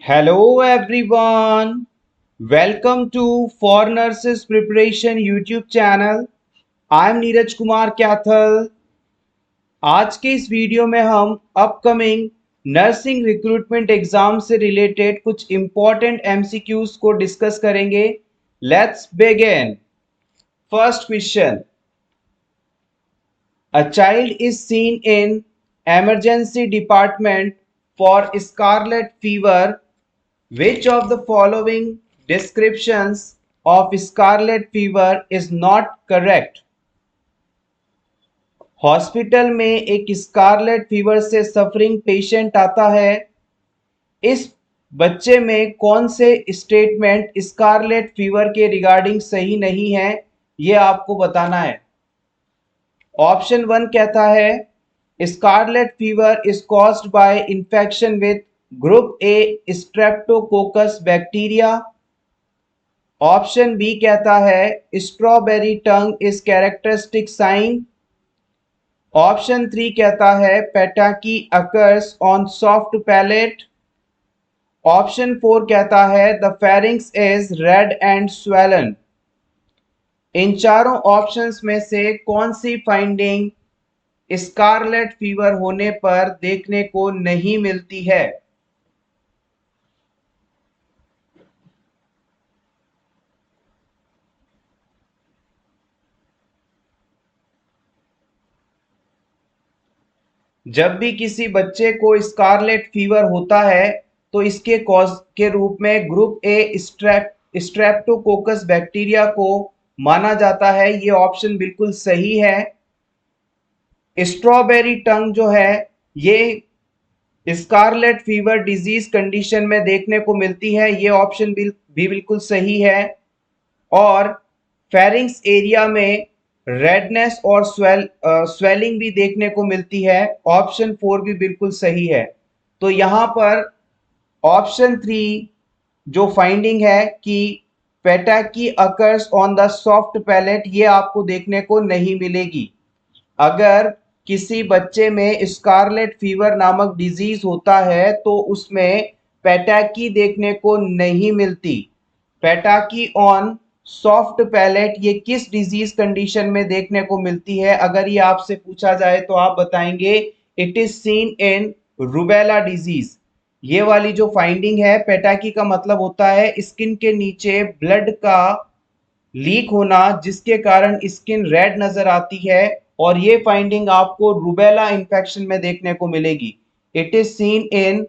Hello everyone. Welcome to For Nurses Preparation YouTube channel. I'm Neeraj Kumar Kaithal. आज के इस video में हम अपकमिंग नर्सिंग रिक्रूटमेंट एग्जाम से रिलेटेड कुछ इंपॉर्टेंट एमसीक्यूज को डिस्कस करेंगे। Let's begin. First question. A child is seen in emergency department for scarlet fever. Which of the following descriptions of scarlet fever is not correct? Hospital में एक scarlet fever से suffering patient आता है। इस बच्चे में कौन से स्टेटमेंट स्कारलेट फीवर के रिगार्डिंग सही नहीं है, ये आपको बताना है। ऑप्शन 1 कहता है scarlet fever is caused by infection with group A streptococcus bacteria. Option B कहता है strawberry tongue is characteristic sign. Option 3 कहता है petechiae occurs on soft palate. Option 4 कहता है the pharynx is red and swollen. इन चारों options में से कौन सी फाइंडिंग स्कारलेट फीवर होने पर देखने को नहीं मिलती है? जब भी किसी बच्चे को स्कारलेट फीवर होता है तो इसके कॉज के रूप में ग्रुप ए स्ट्रेप्टोकोकस बैक्टीरिया को माना जाता है। ये ऑप्शन बिल्कुल सही है। स्ट्रॉबेरी टंग जो है ये स्कारलेट फीवर डिजीज कंडीशन में देखने को मिलती है। ये ऑप्शन भी बिल्कुल सही है। और फेरिंग्स एरिया में रेडनेस और स्वेलिंग भी देखने को मिलती है। ऑप्शन 4 भी बिल्कुल सही है। तो यहाँ पर ऑप्शन 3 जो फाइंडिंग है कि petechiae occurs on the soft palate, ये आपको देखने को नहीं मिलेगी। अगर किसी बच्चे में स्कारलेट फीवर नामक डिजीज होता है तो उसमें पेटाकी देखने को नहीं मिलती। पेटाकी ऑन सॉफ्ट पैलेट ये किस डिजीज कंडीशन में देखने को मिलती है? अगर ये आपसे पूछा जाए तो आप बताएंगे it is seen in rubella disease. ये वाली जो फाइंडिंग है, पेटाकी का मतलब होता है स्किन के नीचे ब्लड का लीक होना जिसके कारण स्किन रेड नजर आती है, और ये फाइंडिंग आपको रूबेला इन्फेक्शन में देखने को मिलेगी। It is seen in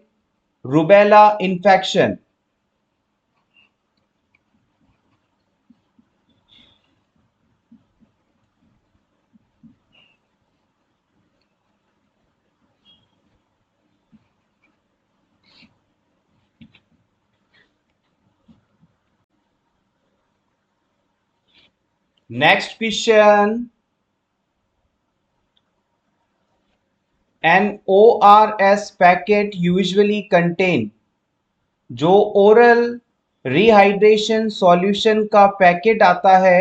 rubella infection. Next question. An ORS packet usually contain, जो ओरल रिहाइड्रेशन सॉल्यूशन का पैकेट आता है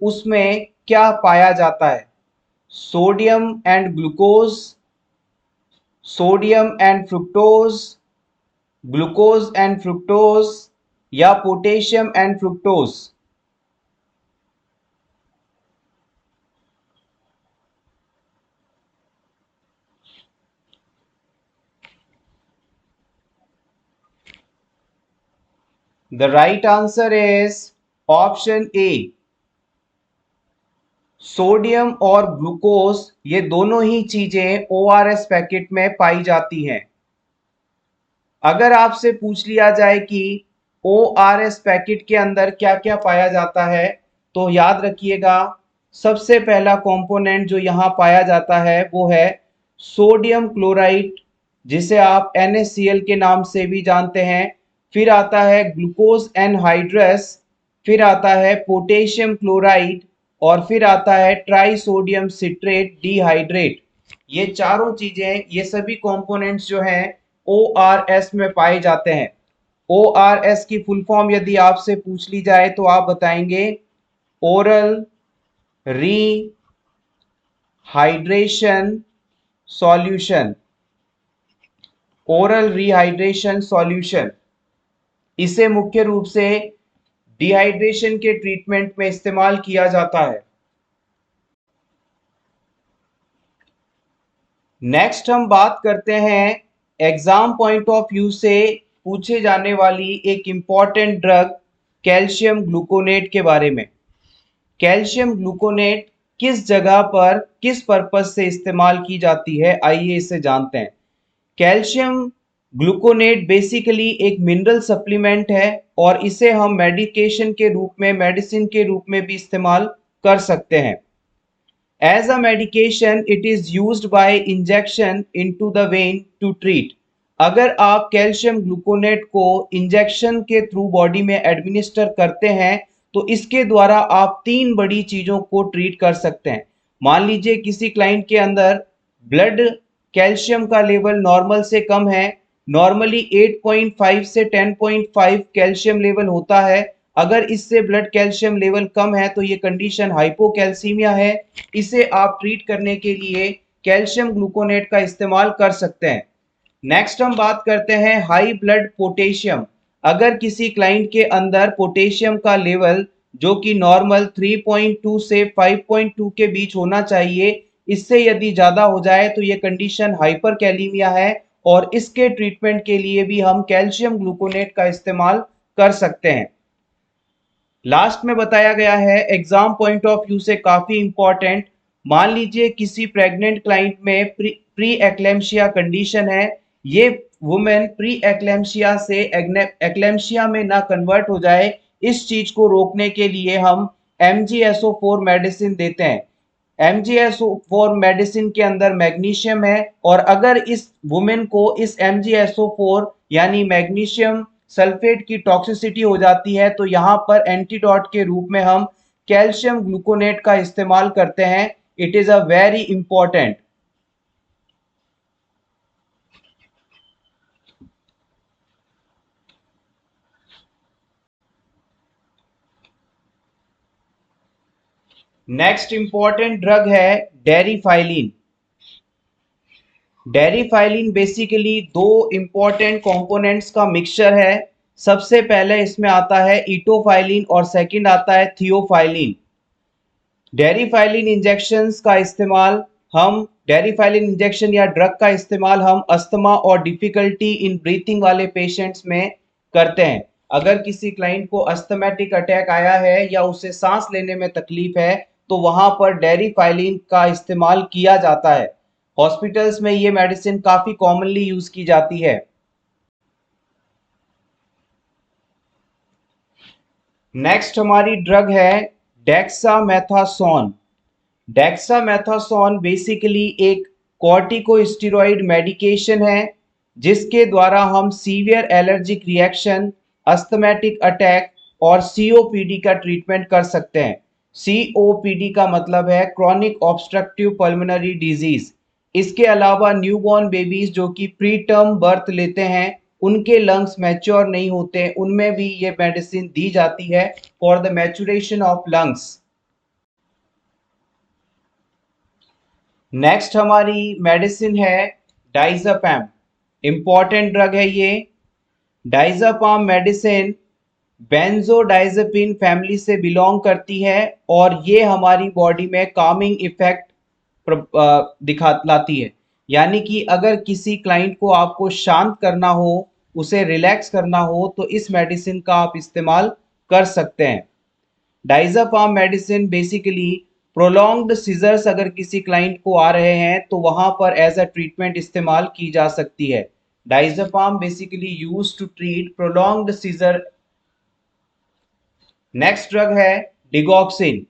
उसमें क्या पाया जाता है? Sodium and glucose, sodium and fructose, glucose and fructose, या potassium and fructose? The right answer is option A. Sodium और ग्लूकोज ये दोनों ही चीजें ओआरएस पैकेट में पाई जाती हैं। अगर आपसे पूछ लिया जाए कि ओआरएस पैकेट के अंदर क्या क्या पाया जाता है तो याद रखिएगा, सबसे पहला कंपोनेंट जो यहाँ पाया जाता है वो है सोडियम क्लोराइड, जिसे आप NaCl के नाम से भी जानते हैं। फिर आता है ग्लूकोज एनहाइड्रस, फिर आता है पोटेशियम क्लोराइड, और फिर आता है ट्राइसोडियम सिट्रेट डिहाइड्रेट। ये चारों चीजें, ये सभी कंपोनेंट्स जो हैं ORS में पाए जाते हैं। ORS की फुल फॉर्म यदि आपसे पूछ ली जाए तो आप बताएंगे oral rehydration solution. Oral rehydration solution. इसे मुख्य रूप से डिहाइड्रेशन के ट्रीटमेंट में इस्तेमाल किया जाता है। नेक्स्ट हम बात करते हैं एग्जाम पॉइंट ऑफ व्यू से पूछे जाने वाली एक इम्पॉर्टेंट ड्रग कैल्शियम ग्लूकोनेट के बारे में। कैल्शियम ग्लूकोनेट किस जगह पर किस पर्पज से इस्तेमाल की जाती है, आइए इसे जानते हैं। कैल्शियम ग्लूकोनेट बेसिकली एक मिनरल सप्लीमेंट है और इसे हम मेडिकेशन के रूप में, मेडिसिन के रूप में भी इस्तेमाल कर सकते हैं। As a medication, it is used by injection into the vein to treat. अगर आप कैल्शियम ग्लूकोनेट को इंजेक्शन के थ्रू बॉडी में एडमिनिस्टर करते हैं तो इसके द्वारा आप तीन बड़ी चीजों को ट्रीट कर सकते हैं। मान लीजिए किसी क्लाइंट के अंदर ब्लड कैल्शियम का लेवल नॉर्मल से कम है, नॉर्मली 8.5 से 10.5 कैल्शियम लेवल होता है। अगर इससे ब्लड कैल्शियम लेवल कम है तो ये कंडीशन हाइपोकैल्सीमिया है। इसे आप ट्रीट करने के लिए कैल्शियम ग्लूकोनेट का इस्तेमाल कर सकते हैं। नेक्स्ट हम बात करते हैं हाई ब्लड पोटेशियम। अगर किसी क्लाइंट के अंदर पोटेशियम का लेवल जो कि नॉर्मल 3.2 से 5.2 के बीच होना चाहिए, इससे यदि ज़्यादा हो जाए तो ये कंडीशन हाइपरकैलीमिया है और इसके ट्रीटमेंट के लिए भी हम कैल्शियम ग्लूकोनेट का इस्तेमाल कर सकते हैं। लास्ट में बताया गया है एग्जाम पॉइंट ऑफ व्यू से काफ़ी इंपॉर्टेंट। मान लीजिए किसी प्रेग्नेंट क्लाइंट में प्री एक्लेम्शिया कंडीशन है, ये वुमेन प्री एक्लेम्शिया से एक्लेम्शिया में ना कन्वर्ट हो जाए, इस चीज को रोकने के लिए हम MgSO4 मेडिसिन देते हैं। MgSO4 मेडिसिन के अंदर मैग्नीशियम है और अगर इस वुमेन को इस MgSO4 यानी मैग्नीशियम सल्फेट की टॉक्सिसिटी हो जाती है तो यहाँ पर एंटीडोट के रूप में हम कैल्शियम ग्लूकोनेट का इस्तेमाल करते हैं। It is a very important. Next important drug है डेरिफाइलिन। डेरिफाइलिन बेसिकली दो इंपॉर्टेंट कंपोनेंट्स का मिक्सचर है। सबसे पहले इसमें आता है इटोफाइलिन और सेकंड आता है थियोफाइलिन। डेरिफाइलिन इंजेक्शंस का इस्तेमाल हम डेरिफाइलिन इंजेक्शन या ड्रग का इस्तेमाल हम अस्थमा और डिफिकल्टी इन ब्रीथिंग वाले पेशेंट्स में करते हैं। अगर किसी क्लाइंट को अस्थमेटिक अटैक आया है या उसे सांस लेने में तकलीफ है तो वहां पर डेरिफाइलिन का इस्तेमाल किया जाता है। हॉस्पिटल्स में ये मेडिसिन काफ़ी कॉमनली यूज़ की जाती है। नेक्स्ट हमारी ड्रग है डेक्सामेथासोन। डेक्सामेथासोन बेसिकली एक कॉर्टिकोस्टेरॉइड मेडिकेशन है जिसके द्वारा हम severe allergic reaction, asthmatic attack और सीओपीडी का ट्रीटमेंट कर सकते हैं। सीओपीडी का मतलब है क्रॉनिक ऑब्स्ट्रक्टिव पल्मोनरी डिजीज। इसके अलावा न्यूबॉर्न बेबीज जो कि प्री टर्म बर्थ लेते हैं, उनके लंग्स मैच्योर नहीं होते, उनमें भी ये मेडिसिन दी जाती है for the maturation of lungs. Next हमारी मेडिसिन है डाइज़ापैम। इंपॉर्टेंट ड्रग है ये। डाइज़ापैम मेडिसिन बेंजोडाइज़ेपिन फैमिली से बिलोंग करती है और ये हमारी बॉडी में कामिंग इफेक्ट दिखा लाती है। यानी कि अगर किसी क्लाइंट को आपको शांत करना हो, उसे रिलैक्स करना हो तो इस मेडिसिन का आप इस्तेमाल कर सकते हैं। डाइज़ापैम मेडिसिन बेसिकली प्रोलॉन्ग्ड सीजर्स अगर किसी क्लाइंट को आ रहे हैं तो वहां पर एज अ ट्रीटमेंट इस्तेमाल की जा सकती है। Diazepam basically use to treat prolonged seizure. Next drug है डिगॉक्सिन।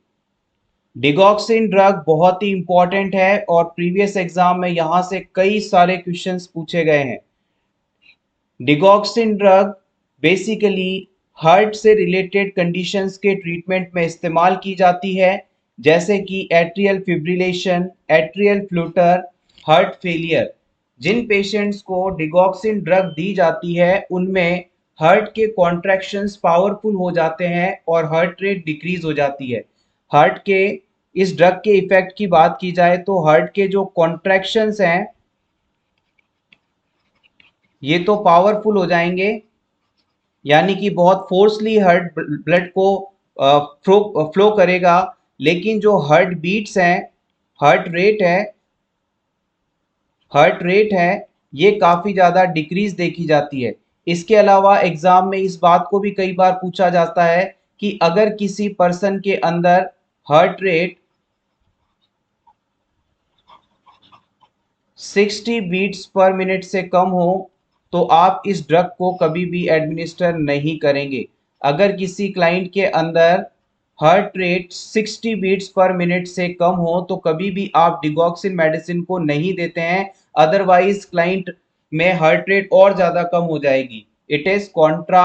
डिगॉक्सिन ड्रग बहुत ही इंपॉर्टेंट है और प्रीवियस एग्जाम में यहां से कई सारे क्वेश्चंस पूछे गए हैं। डिगॉक्सिन ड्रग बेसिकली हार्ट से रिलेटेड कंडीशंस के ट्रीटमेंट में इस्तेमाल की जाती है, जैसे कि atrial fibrillation, atrial flutter, heart failure. जिन पेशेंट्स को डिगॉक्सिन ड्रग दी जाती है उनमें हार्ट के कॉन्ट्रैक्शंस पावरफुल हो जाते हैं और हार्ट रेट डिक्रीज हो जाती है। हार्ट के इस ड्रग के इफेक्ट की बात की जाए तो हार्ट के जो कॉन्ट्रैक्शंस हैं ये तो पावरफुल हो जाएंगे, यानी कि बहुत फोर्सली हार्ट ब्लड को फ्लो करेगा, लेकिन जो हार्ट बीट्स हैं, हार्ट रेट है हार्ट रेट है ये काफ़ी ज़्यादा डिक्रीज देखी जाती है। इसके अलावा एग्ज़ाम में इस बात को भी कई बार पूछा जाता है कि अगर किसी पर्सन के अंदर heart rate 60 beats per minute से कम हो तो आप इस ड्रग को कभी भी एडमिनिस्टर नहीं करेंगे। अगर किसी क्लाइंट के अंदर heart rate 60 beats per minute से कम हो तो कभी भी आप डिगॉक्सिन मेडिसिन को नहीं देते हैं, अदरवाइज क्लाइंट में हार्ट रेट और ज़्यादा कम हो जाएगी। It is Contra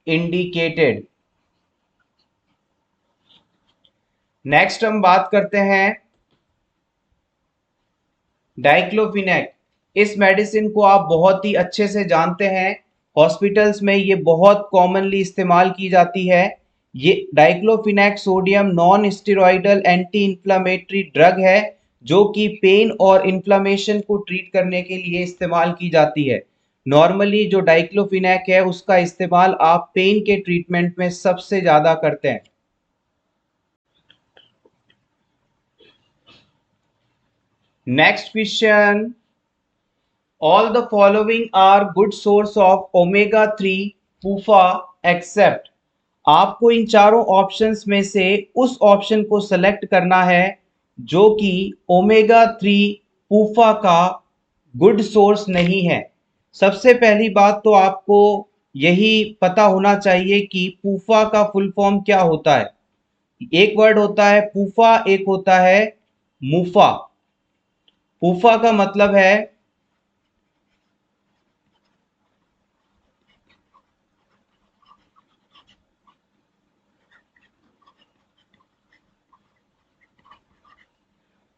indicated. Next हम बात करते हैं डाइक्लोफिनेक। इस मेडिसिन को आप बहुत ही अच्छे से जानते हैं, हॉस्पिटल्स में ये बहुत कॉमनली इस्तेमाल की जाती है। ये diclofenac sodium non steroidal anti inflammatory drug है जो कि पेन और इन्फ्लामेशन को ट्रीट करने के लिए इस्तेमाल की जाती है। नॉर्मली जो डाइक्लोफिनेक है उसका इस्तेमाल आप पेन के ट्रीटमेंट में सबसे ज़्यादा करते हैं। Next question, all the following are good source of omega 3 PUFA except। आपको इन चारों ऑप्शंस में से उस ऑप्शन को सेलेक्ट करना है जो कि ओमेगा 3 पूफा का गुड सोर्स नहीं है। सबसे पहली बात तो आपको यही पता होना चाहिए कि पूफा का फुल फॉर्म क्या होता है। एक वर्ड होता है पूफा, एक होता है मुफा। पूफा का मतलब है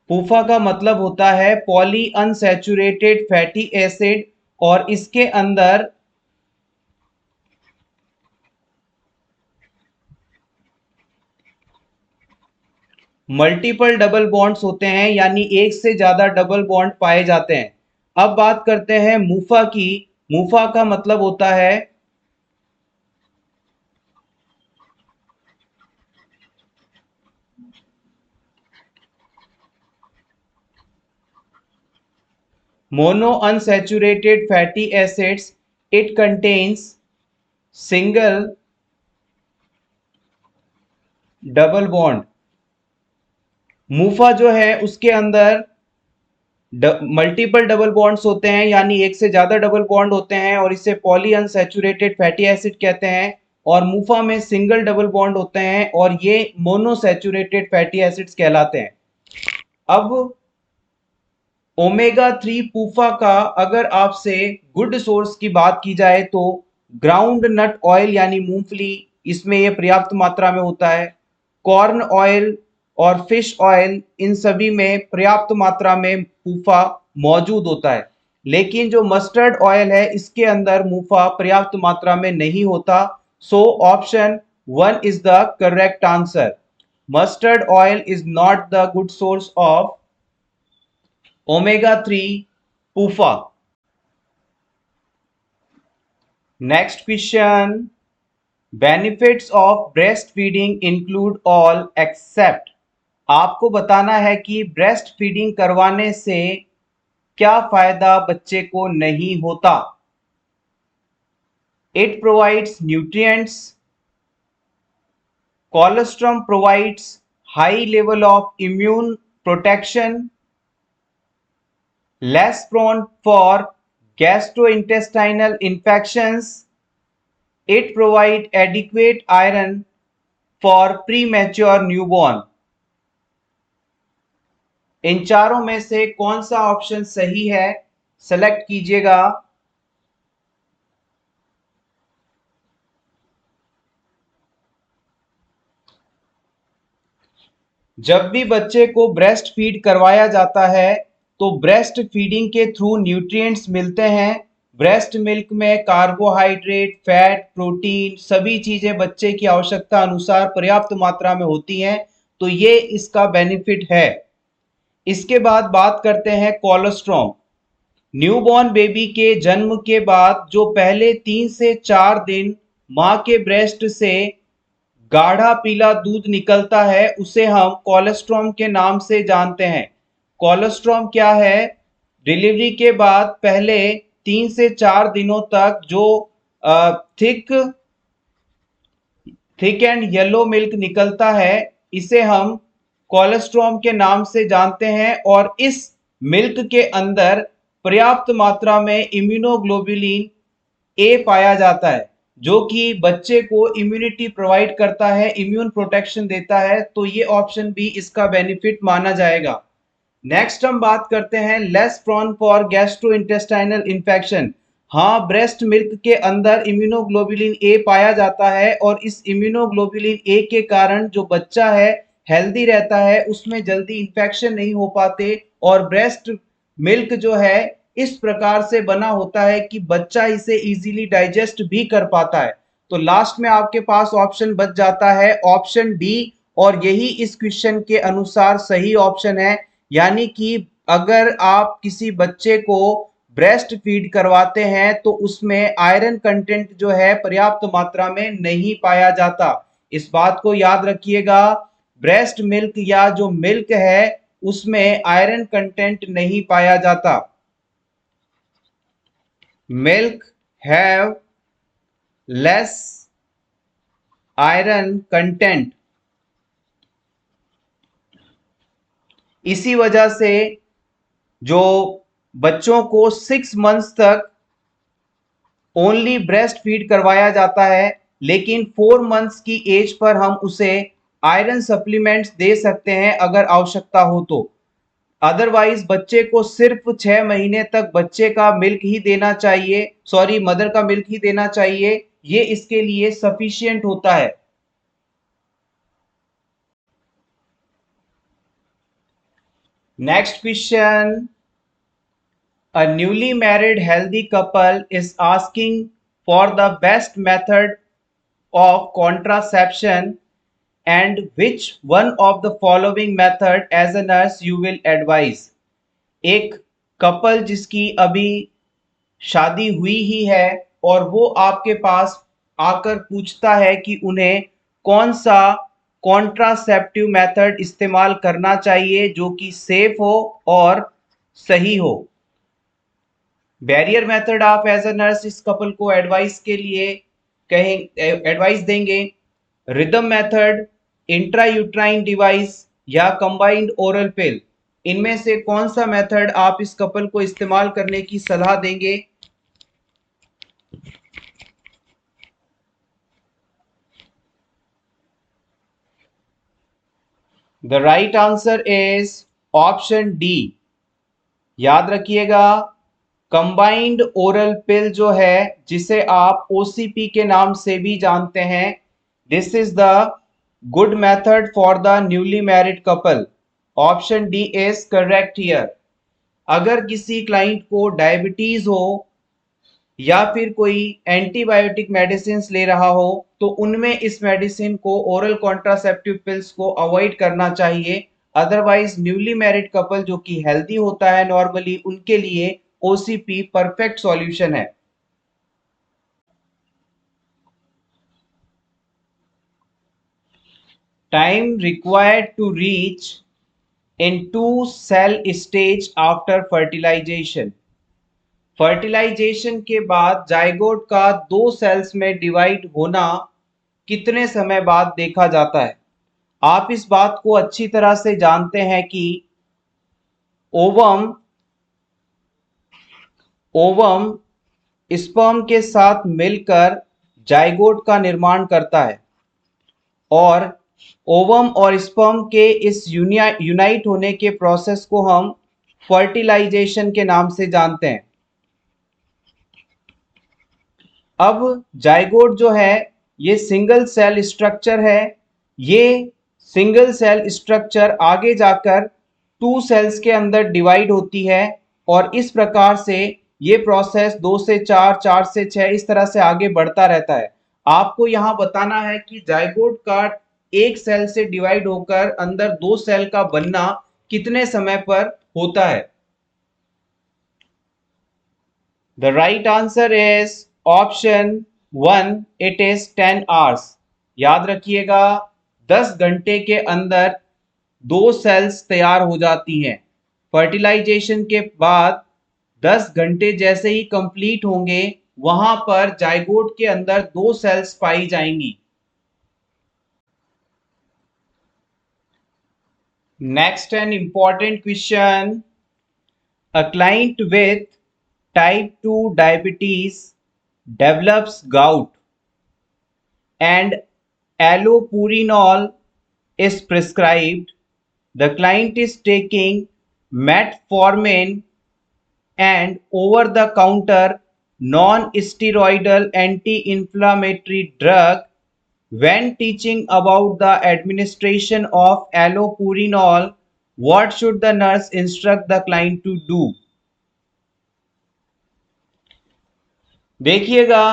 पूफा का मतलब होता है पॉली अनसैचुरेटेड फैटी एसिड, और इसके अंदर मल्टीपल डबल बॉन्ड्स होते हैं, यानी एक से ज्यादा डबल बॉन्ड पाए जाते हैं। अब बात करते हैं मुफा की। मुफा का मतलब होता है mono unsaturated fatty acids. It contains single double bond. MUFA जो है उसके अंदर मल्टीपल डबल बॉन्ड्स होते हैं, यानी एक से ज्यादा डबल बॉन्ड होते हैं, और इसे पॉली अनसैचुरेटेड फैटी एसिड कहते हैं। और मुफा में सिंगल डबल बॉन्ड होते हैं और ये मोनोसैचुरेटेड फैटी एसिड्स कहलाते हैं। अब ओमेगा 3 पूफा का अगर आपसे गुड सोर्स की बात की जाए तो ग्राउंड नट ऑयल यानी मूंगफली, इसमें यह पर्याप्त मात्रा में होता है। कॉर्न ऑयल और फिश ऑयल, इन सभी में पर्याप्त मात्रा में पूफा मौजूद होता है। लेकिन जो मस्टर्ड ऑयल है इसके अंदर मूफा पर्याप्त मात्रा में नहीं होता। So option 1 is the correct answer. Mustard oil is not the good source of omega 3 पूफा। Next question, benefits of breast feeding include all except. आपको बताना है कि ब्रेस्ट फीडिंग करवाने से क्या फायदा बच्चे को नहीं होता। It provides nutrients, cholesterol provides high level of immune protection, less prone for gastrointestinal infections, it provide adequate iron for premature newborn। इन चारों में से कौन सा ऑप्शन सही है, सेलेक्ट कीजिएगा। जब भी बच्चे को ब्रेस्ट फीड करवाया जाता है तो ब्रेस्ट फीडिंग के थ्रू न्यूट्रिएंट्स मिलते हैं। ब्रेस्ट मिल्क में कार्बोहाइड्रेट, फैट, प्रोटीन सभी चीजें बच्चे की आवश्यकता अनुसार पर्याप्त मात्रा में होती हैं, तो ये इसका बेनिफिट है। इसके बाद बात करते हैं कोलेस्ट्रॉल। न्यूबॉर्न बेबी के जन्म के बाद जो पहले 3 से 4 दिन मां के ब्रेस्ट से गाढ़ा पीला दूध निकलता है उसे हम कोलेस्ट्रॉम के नाम से जानते हैं। कोलेस्ट्रॉम क्या है? डिलीवरी के बाद पहले 3 से 4 दिनों तक जो thick thick and yellow milk निकलता है इसे हम कोलेस्ट्रॉम के नाम से जानते हैं और इस मिल्क के अंदर पर्याप्त मात्रा में इम्यूनोग्लोबुलिन ए पाया जाता है जो कि बच्चे को इम्यूनिटी प्रोवाइड करता है, इम्यून प्रोटेक्शन देता है। तो ये ऑप्शन भी इसका बेनिफिट माना जाएगा। नेक्स्ट हम बात करते हैं less prone for gastrointestinal infection. हाँ, ब्रेस्ट मिल्क के अंदर इम्यूनोग्लोबुलिन ए पाया जाता है और इस इम्यूनोग्लोबुलिन ए के कारण जो बच्चा है हेल्दी रहता है, उसमें जल्दी इन्फेक्शन नहीं हो पाते और ब्रेस्ट मिल्क जो है इस प्रकार से बना होता है कि बच्चा इसे इजीली डाइजेस्ट भी कर पाता है। तो लास्ट में आपके पास ऑप्शन बच जाता है ऑप्शन डी और यही इस क्वेश्चन के अनुसार सही ऑप्शन है। यानी कि अगर आप किसी बच्चे को ब्रेस्ट फीड करवाते हैं तो उसमें आयरन कंटेंट जो है पर्याप्त मात्रा में नहीं पाया जाता। इस बात को याद रखिएगा, ब्रेस्ट मिल्क या जो मिल्क है उसमें आयरन कंटेंट नहीं पाया जाता। Milk have less iron content. इसी वजह से जो बच्चों को 6 मंथ्स तक ओनली ब्रेस्ट फीड करवाया जाता है, लेकिन 4 मंथ्स की एज पर हम उसे आयरन सप्लीमेंट्स दे सकते हैं अगर आवश्यकता हो तो। अदरवाइज बच्चे को सिर्फ 6 महीने तक बच्चे का मिल्क ही देना चाहिए, सॉरी मदर का मिल्क ही देना चाहिए, ये इसके लिए सफिशियंट होता है। Next question, a newly married healthy couple is asking for the best method of contraception and which one of the following method as a nurse you will advise। एक couple जिसकी अभी शादी हुई ही है और वो आपके पास आकर पूछता है कि उन्हें कौन सा कॉन्ट्रासेप्टिव मेथड इस्तेमाल करना चाहिए जो कि सेफ हो और सही हो। बैरियर मेथड आप एज अ नर्स इस कपल को एडवाइस के लिए एडवाइस देंगे। रिदम मेथड, इंट्रायूट्राइन डिवाइस या कंबाइंड ओरल पिल, इनमें से कौन सा मेथड आप इस कपल को इस्तेमाल करने की सलाह देंगे? The right answer is option D. याद रखिएगा, कंबाइंड ओरल पिल जो है जिसे आप ओसीपी के नाम से भी जानते हैं, this is the good method for the newly married couple. Option D is correct here. अगर किसी क्लाइंट को डायबिटीज हो या फिर कोई एंटीबायोटिक मेडिसिन ले रहा हो तो उनमें इस मेडिसिन को, ओरल कॉन्ट्रासेप्टिव पिल्स को अवॉइड करना चाहिए। अदरवाइज न्यूली मैरिड कपल जो कि हेल्दी होता है नॉर्मली, उनके लिए ओसीपी परफेक्ट सॉल्यूशन है। Time required to reach in 2 cell stage after fertilisation. Fertilisation के बाद जाइगोट का 2 सेल्स में डिवाइड होना कितने समय बाद देखा जाता है? आप इस बात को अच्छी तरह से जानते हैं कि ओवम स्पर्म के साथ मिलकर जाइगोट का निर्माण करता है और ओवम और स्पर्म के इस यूनाइट होने के प्रोसेस को हम फर्टिलाइजेशन के नाम से जानते हैं। अब जाइगोट जो है ये सिंगल सेल स्ट्रक्चर है। ये सिंगल सेल स्ट्रक्चर आगे जाकर 2 सेल्स के अंदर डिवाइड होती है और इस प्रकार से ये प्रोसेस 2 से 4, 4 से 6 इस तरह से आगे बढ़ता रहता है। आपको यहाँ बताना है कि जाइगोट का एक सेल से डिवाइड होकर अंदर 2 सेल का बनना कितने समय पर होता है। The right answer is option 1, it is 10 hours. याद रखिएगा 10 घंटे के अंदर 2 सेल्स तैयार हो जाती हैं। फर्टिलाइजेशन के बाद 10 घंटे जैसे ही कंप्लीट होंगे वहां पर जाइगोट के अंदर 2 सेल्स पाई जाएंगी। Next an important question, a client with type 2 diabetes develops gout and allopurinol is prescribed. The client is taking metformin and over the counter non-steroidal anti-inflammatory drug. When teaching about the administration of allopurinol, what should the nurse instruct the client to do? देखिएगा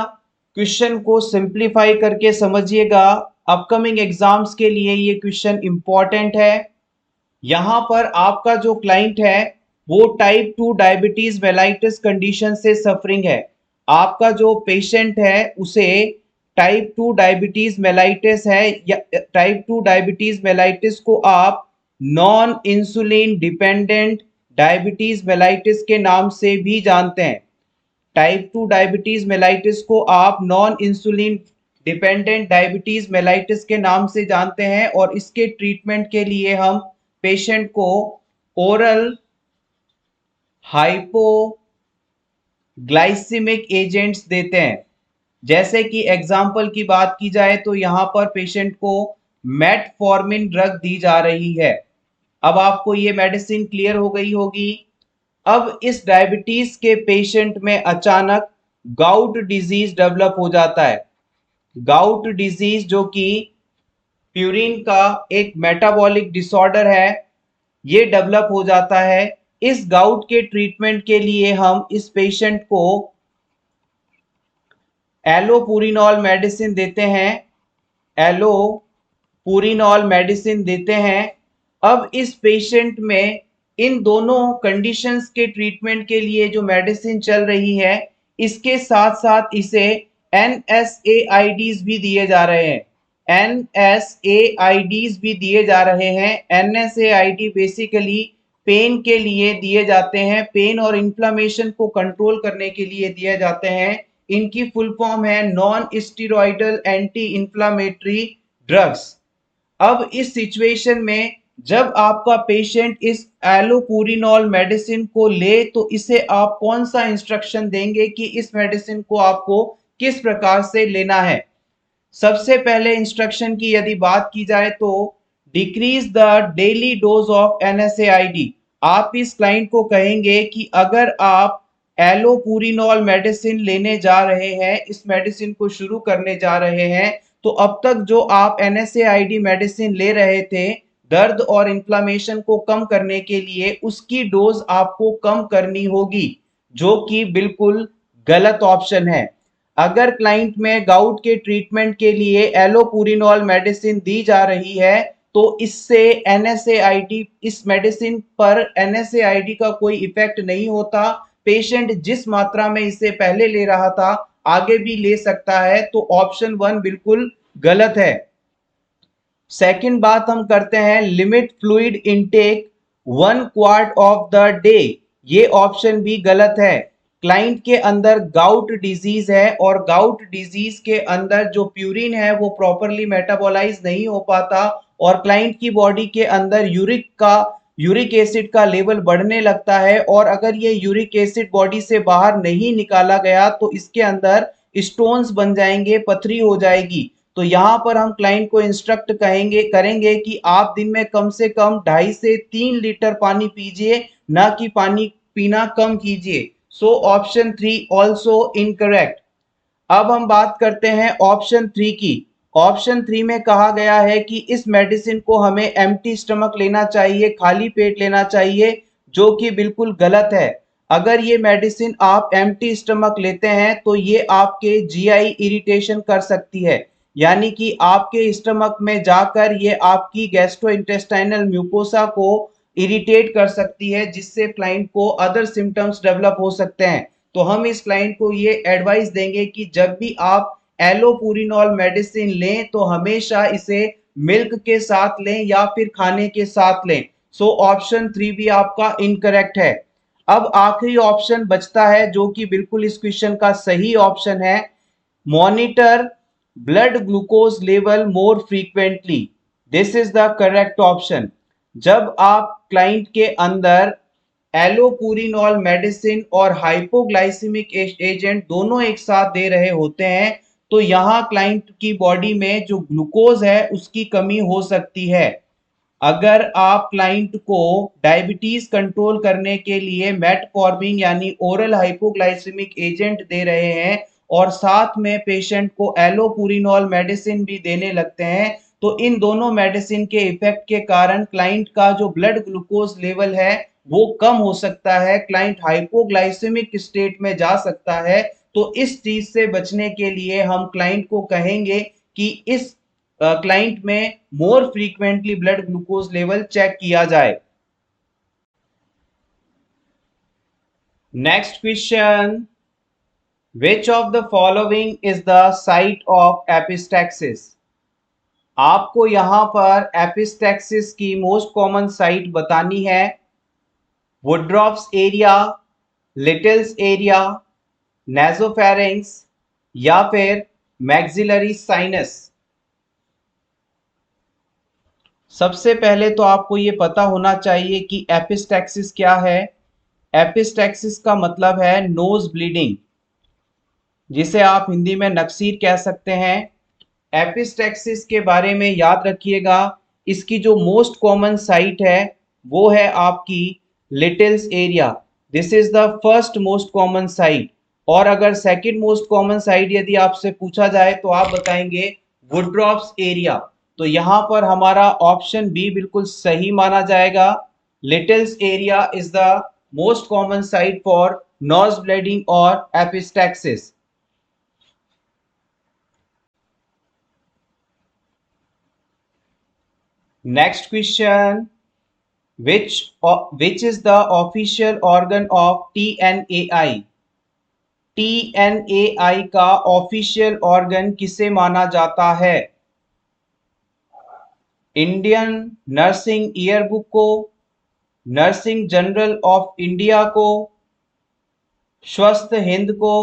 question को simplify करके समझिएगा। Upcoming exams के लिए ये question important है। यहां पर आपका जो क्लाइंट है वो टाइप 2 डायबिटीज मेलाइटिस कंडीशन से सफरिंग है। आपका जो पेशेंट है उसे टाइप 2 डायबिटीज मेलाइटिस है, या टाइप 2 डायबिटीज मेलाइटिस को आप non insulin dependent diabetes mellitus के नाम से भी जानते हैं। टाइप 2 डायबिटीज मेलाइटिस को आप non insulin dependent diabetes mellitus के नाम से जानते हैं और इसके ट्रीटमेंट के लिए हम पेशेंट को ओरल हाइपोग्लाइसिमिक एजेंट्स देते हैं। जैसे कि एग्जाम्पल की बात की जाए तो यहाँ पर पेशेंट को मेटफॉर्मिन ड्रग दी जा रही है। अब आपको ये मेडिसिन क्लियर हो गई होगी। अब इस डायबिटीज के पेशेंट में अचानक गाउट डिजीज डेवलप हो जाता है। गाउट डिजीज जो कि प्यूरिन का एक मेटाबॉलिक डिसऑर्डर है, ये डेवलप हो जाता है। इस गाउट के ट्रीटमेंट के लिए हम इस पेशेंट को एलोपुरिनॉल मेडिसिन देते हैं। एलोपुरिनॉल मेडिसिन देते हैं। अब इस पेशेंट में इन दोनों कंडीशंस के ट्रीटमेंट के लिए जो मेडिसिन चल रही है, इसके साथ साथ इसे NSAIDs भी दिए जा रहे हैं। NSAIDs भी दिए जा रहे हैं। NSAID बेसिकली पेन के लिए दिए जाते हैं, पेन और इन्फ्लामेशन को कंट्रोल करने के लिए दिए जाते हैं। इनकी फुल फॉर्म है non steroidal anti inflammatory drugs. अब इस सिचुएशन में जब आपका पेशेंट इस एलोपुरिनॉल मेडिसिन को ले तो इसे आप कौन सा इंस्ट्रक्शन देंगे कि इस मेडिसिन को आपको किस प्रकार से लेना है? सबसे पहले इंस्ट्रक्शन की यदि बात की जाए तो decrease the daily dose of NSAID। आप इस क्लाइंट को कहेंगे कि अगर आप एलोपुरिनॉल मेडिसिन लेने जा रहे हैं, इस मेडिसिन को शुरू करने जा रहे हैं, तो अब तक जो आप NSAID मेडिसिन ले रहे थे दर्द और इन्फ्लामेशन को कम करने के लिए, उसकी डोज आपको कम करनी होगी, जो कि बिल्कुल गलत ऑप्शन है। अगर क्लाइंट में गाउट के ट्रीटमेंट के लिए एलोपुरिनॉल मेडिसिन दी जा रही है तो इससे NSAID, इस मेडिसिन पर NSAID का कोई इफेक्ट नहीं होता। पेशेंट जिस मात्रा में इसे पहले ले रहा था आगे भी ले सकता है, तो ऑप्शन 1 बिल्कुल गलत है। सेकंड बात हम करते हैं, limit fluid intake 1 quart of the day. ये ऑप्शन भी गलत है। क्लाइंट के अंदर गाउट डिजीज है और गाउट डिजीज के अंदर जो प्यूरिन है वो प्रॉपरली मेटाबोलाइज नहीं हो पाता और क्लाइंट की बॉडी के अंदर यूरिक एसिड का लेवल बढ़ने लगता है और अगर ये यूरिक एसिड बॉडी से बाहर नहीं निकाला गया तो इसके अंदर स्टोन्स बन जाएंगे, पथरी हो जाएगी। तो यहाँ पर हम क्लाइंट को इंस्ट्रक्ट करेंगे कि आप दिन में कम से कम 2.5 से 3 लीटर पानी पीजिए, ना कि पानी पीना कम कीजिए। So option 3 also incorrect. अब हम बात करते हैं ऑप्शन 3 की। ऑप्शन 3 में कहा गया है कि इस मेडिसिन को हमें एम्प्टी स्टमक लेना चाहिए, खाली पेट लेना चाहिए, जो कि बिल्कुल गलत है। अगर ये मेडिसिन आप एम्प्टी स्टमक लेते हैं तो ये आपके GI इरिटेशन कर सकती है, यानी कि आपके स्टमक में जाकर ये आपकी गैस्ट्रोइंटेस्टाइनल म्यूकोसा को इरिटेट कर सकती है, जिससे क्लाइंट को अदर सिम्टम्स डेवलप हो सकते हैं। तो हम इस क्लाइंट को ये एडवाइस देंगे कि जब भी आप एलोपुरिनॉल मेडिसिन लें तो हमेशा इसे मिल्क के साथ लें या फिर खाने के साथ लें। सो ऑप्शन 3 भी आपका इनकरेक्ट है। अब आखिरी ऑप्शन बचता है जो कि बिल्कुल इस क्वेश्चन का सही ऑप्शन है, monitor blood glucose level more frequently. This is the correct option. जब आप क्लाइंट के अंदर एलोपुरिनॉल मेडिसिन और हाइपोग्लाइसेमिक एजेंट दोनों एक साथ दे रहे होते हैं तो यहाँ क्लाइंट की बॉडी में जो ग्लूकोज है उसकी कमी हो सकती है। अगर आप क्लाइंट को डायबिटीज कंट्रोल करने के लिए मेटफॉर्मिन यानी ओरल हाइपोग्लाइसेमिक एजेंट दे रहे हैं और साथ में पेशेंट को एलोपुरिनॉल मेडिसिन भी देने लगते हैं तो इन दोनों मेडिसिन के इफेक्ट के कारण क्लाइंट का जो ब्लड ग्लूकोज लेवल है वो कम हो सकता है, क्लाइंट हाइपोग्लाइसेमिक स्टेट में जा सकता है। तो इस चीज से बचने के लिए हम क्लाइंट को कहेंगे कि इस क्लाइंट में more frequently blood glucose level check किया जाए। Next question, which of the following is the site of epistaxis. आपको यहां पर एपिस्टैक्सिस की मोस्ट कॉमन साइट बतानी है। वुड्रॉफ्स एरिया, लिटिल्स एरिया, नेजोफेरिंक्स या फिर मैक्सिलरी साइनस। सबसे पहले तो आपको ये पता होना चाहिए कि एपिस्टैक्सिस क्या है। एपिस्टैक्सिस का मतलब है नोज ब्लीडिंग, जिसे आप हिंदी में नक्सीर कह सकते हैं। एपिस्टैक्सिस के बारे में याद रखिएगा, इसकी जो मोस्ट कॉमन साइट है वो है आपकी Littles area. This is the first most common site. और अगर सेकंड मोस्ट कॉमन साइट यदि आपसे पूछा जाए तो आप बताएंगे वुड्रॉफ्स एरिया। तो यहाँ पर हमारा ऑप्शन बी बिल्कुल सही माना जाएगा। Littles area is the most common site for nose bleeding और epistaxis. Next question, which is the official organ of TNAI? TNAI का ऑफिशियल ऑर्गन किसे माना जाता है? इंडियन नर्सिंग ईयरबुक को, नर्सिंग जर्नल ऑफ इंडिया को, स्वस्थ हिंद को,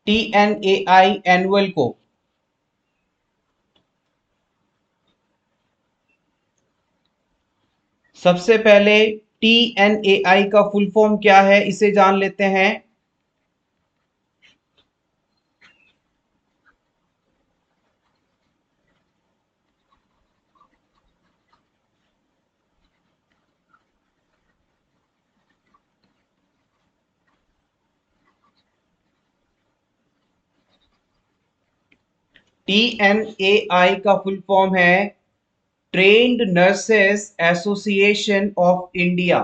TNAI एनुअल को। सबसे पहले TNAI का फुल फॉर्म क्या है इसे जान लेते हैं। TNAI का फुल फॉर्म है trained nurses association of India.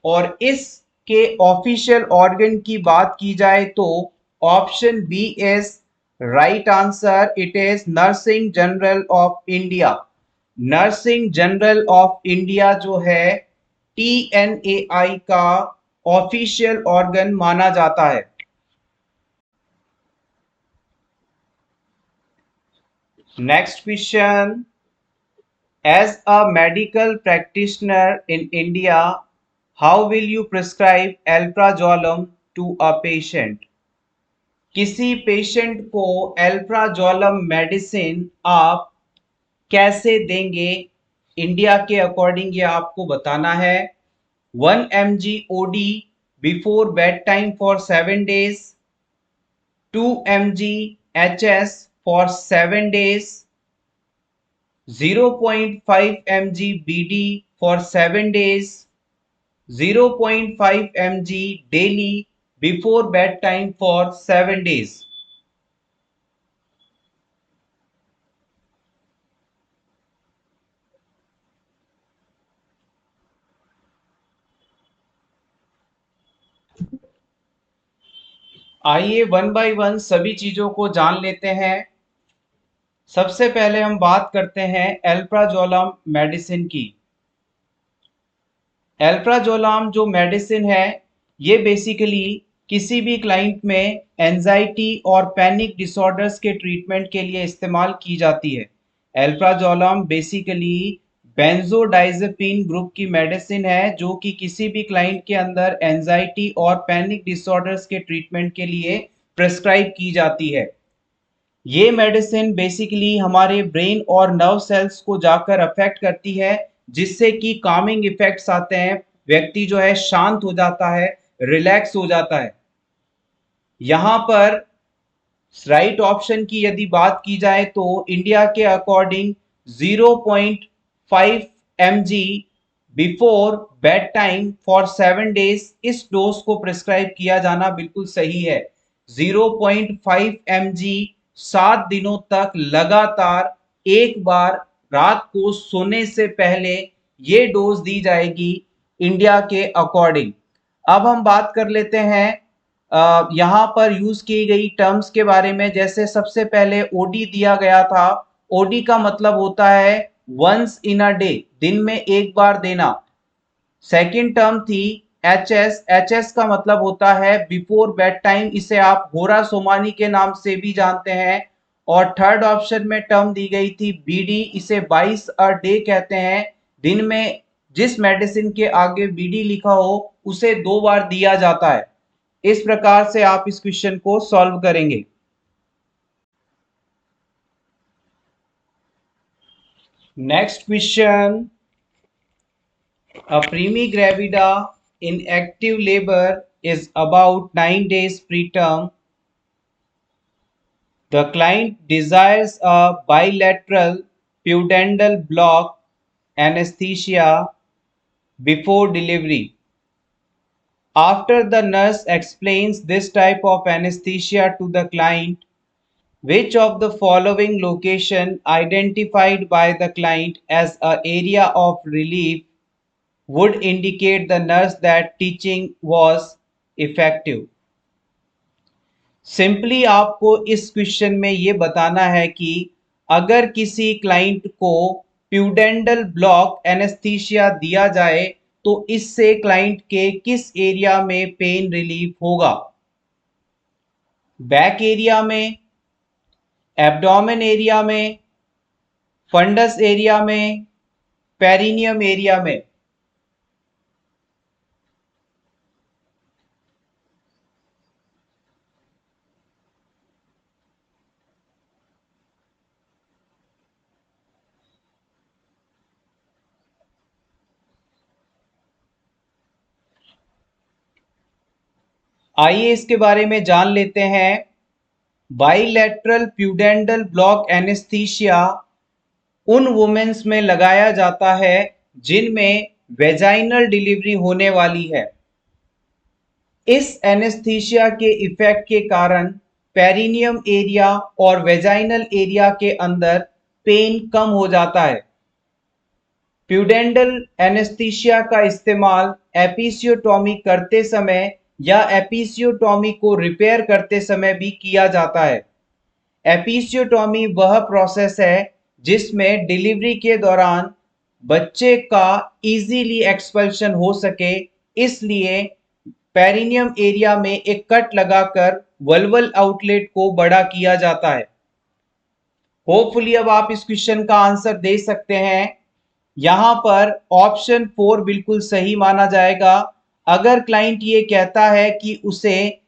और इसके ऑफिशियल ऑर्गन की बात की जाए तो option B is right answer. It is nursing journal of India. Nursing journal of India जो है TNAI का ऑफिशियल ऑर्गन माना जाता है। Next question, as a medical practitioner in India, how will you prescribe alprazolam to a patient? किसी patient को alprazolam medicine आप कैसे देंगे? इंडिया के अकॉर्डिंग ये आपको बताना है। 1 mg OD before bed time for 7 days, 2 mg HS for 7 days, 0.5 mg BD for 7 days, 0.5 mg daily before bedtime for 7 days. आइए वन बाय वन सभी चीजों को जान लेते हैं। सबसे पहले हम बात करते हैं एल्प्राजोलम मेडिसिन की। एल्प्राजोलम जो मेडिसिन है ये बेसिकली किसी भी क्लाइंट में एंजाइटी और पैनिक डिसऑर्डर्स के ट्रीटमेंट के लिए इस्तेमाल की जाती है। अल्प्राजोलम बेसिकली बेंजोडाइजेपिन ग्रुप की मेडिसिन है जो कि किसी भी क्लाइंट के अंदर एंजाइटी और पैनिक डिसऑर्डर्स के ट्रीटमेंट के लिए प्रेस्क्राइब की जाती है। ये मेडिसिन बेसिकली हमारे ब्रेन और नर्व सेल्स को जाकर अफेक्ट करती है, जिससे कि कामिंग इफेक्ट्स आते हैं। व्यक्ति जो है शांत हो जाता है, रिलैक्स हो जाता है। यहाँ पर राइट ऑप्शन की यदि बात की जाए तो इंडिया के according 0.5 mg before bed time for 7 days इस डोज को प्रिस्क्राइब किया जाना बिल्कुल सही है। 0.5 mg 7 दिनों तक लगातार एक बार रात को सोने से पहले ये डोज दी जाएगी इंडिया के अकॉर्डिंग। अब हम बात कर लेते हैं यहाँ पर यूज की गई टर्म्स के बारे में। जैसे सबसे पहले ओडी दिया गया था। ओडी का मतलब होता है वंस इन अ डे, दिन में एक बार देना। सेकंड टर्म थी एचएस। एचएस का मतलब होता है बिफोर बेड टाइम, इसे आप होरा सोमानी के नाम से भी जानते हैं। और थर्ड ऑप्शन में टर्म दी गई थी बीडी, इसे 22 अ डे कहते हैं। दिन में जिस मेडिसिन के आगे बीडी लिखा हो उसे 2 बार दिया जाता है। इस प्रकार से आप इस क्वेश्चन को सॉल्व करेंगे। Next question, a primigravida in active labor is about 9 days preterm. The client desires a bilateral pudendal block anesthesia before delivery. After the nurse explains this type of anesthesia to the client, which of the following location identified by the client as an area of relief would indicate the nurse that teaching was effective? Simply आपको इस question में ये बताना है कि अगर किसी client को प्यूडेंडल ब्लॉक एनेस्थीसिया दिया जाए तो इससे क्लाइंट के किस एरिया में पेन रिलीफ होगा। बैक एरिया में, एब्डोमेन एरिया में, फंडस एरिया में, पेरिनियम एरिया में। आइए इसके बारे में जान लेते हैं। बाइलेटरल प्यूडेंडल ब्लॉक एनेस्थीसिया उन वुमेन्स में लगाया जाता है जिनमें वेजाइनल डिलीवरी होने वाली है। इस एनेस्थीसिया के इफेक्ट के कारण पेरिनियम एरिया और वेजाइनल एरिया के अंदर पेन कम हो जाता है। प्यूडेंडल एनेस्थीसिया का इस्तेमाल एपिसियोटॉमी करते समय या एपिसियोटॉमी को रिपेयर करते समय भी किया जाता है। एपिसियोटॉमी वह प्रोसेस है जिसमें डिलीवरी के दौरान बच्चे का इजीली एक्सपल्शन हो सके, इसलिए पेरिनियम एरिया में एक कट लगाकर वल्वल आउटलेट को बड़ा किया जाता है। होपफुली अब आप इस क्वेश्चन का आंसर दे सकते हैं। यहाँ पर ऑप्शन 4 बिल्कुल सही माना जाएगा। अगर क्लाइंट ये कहता है कि उसे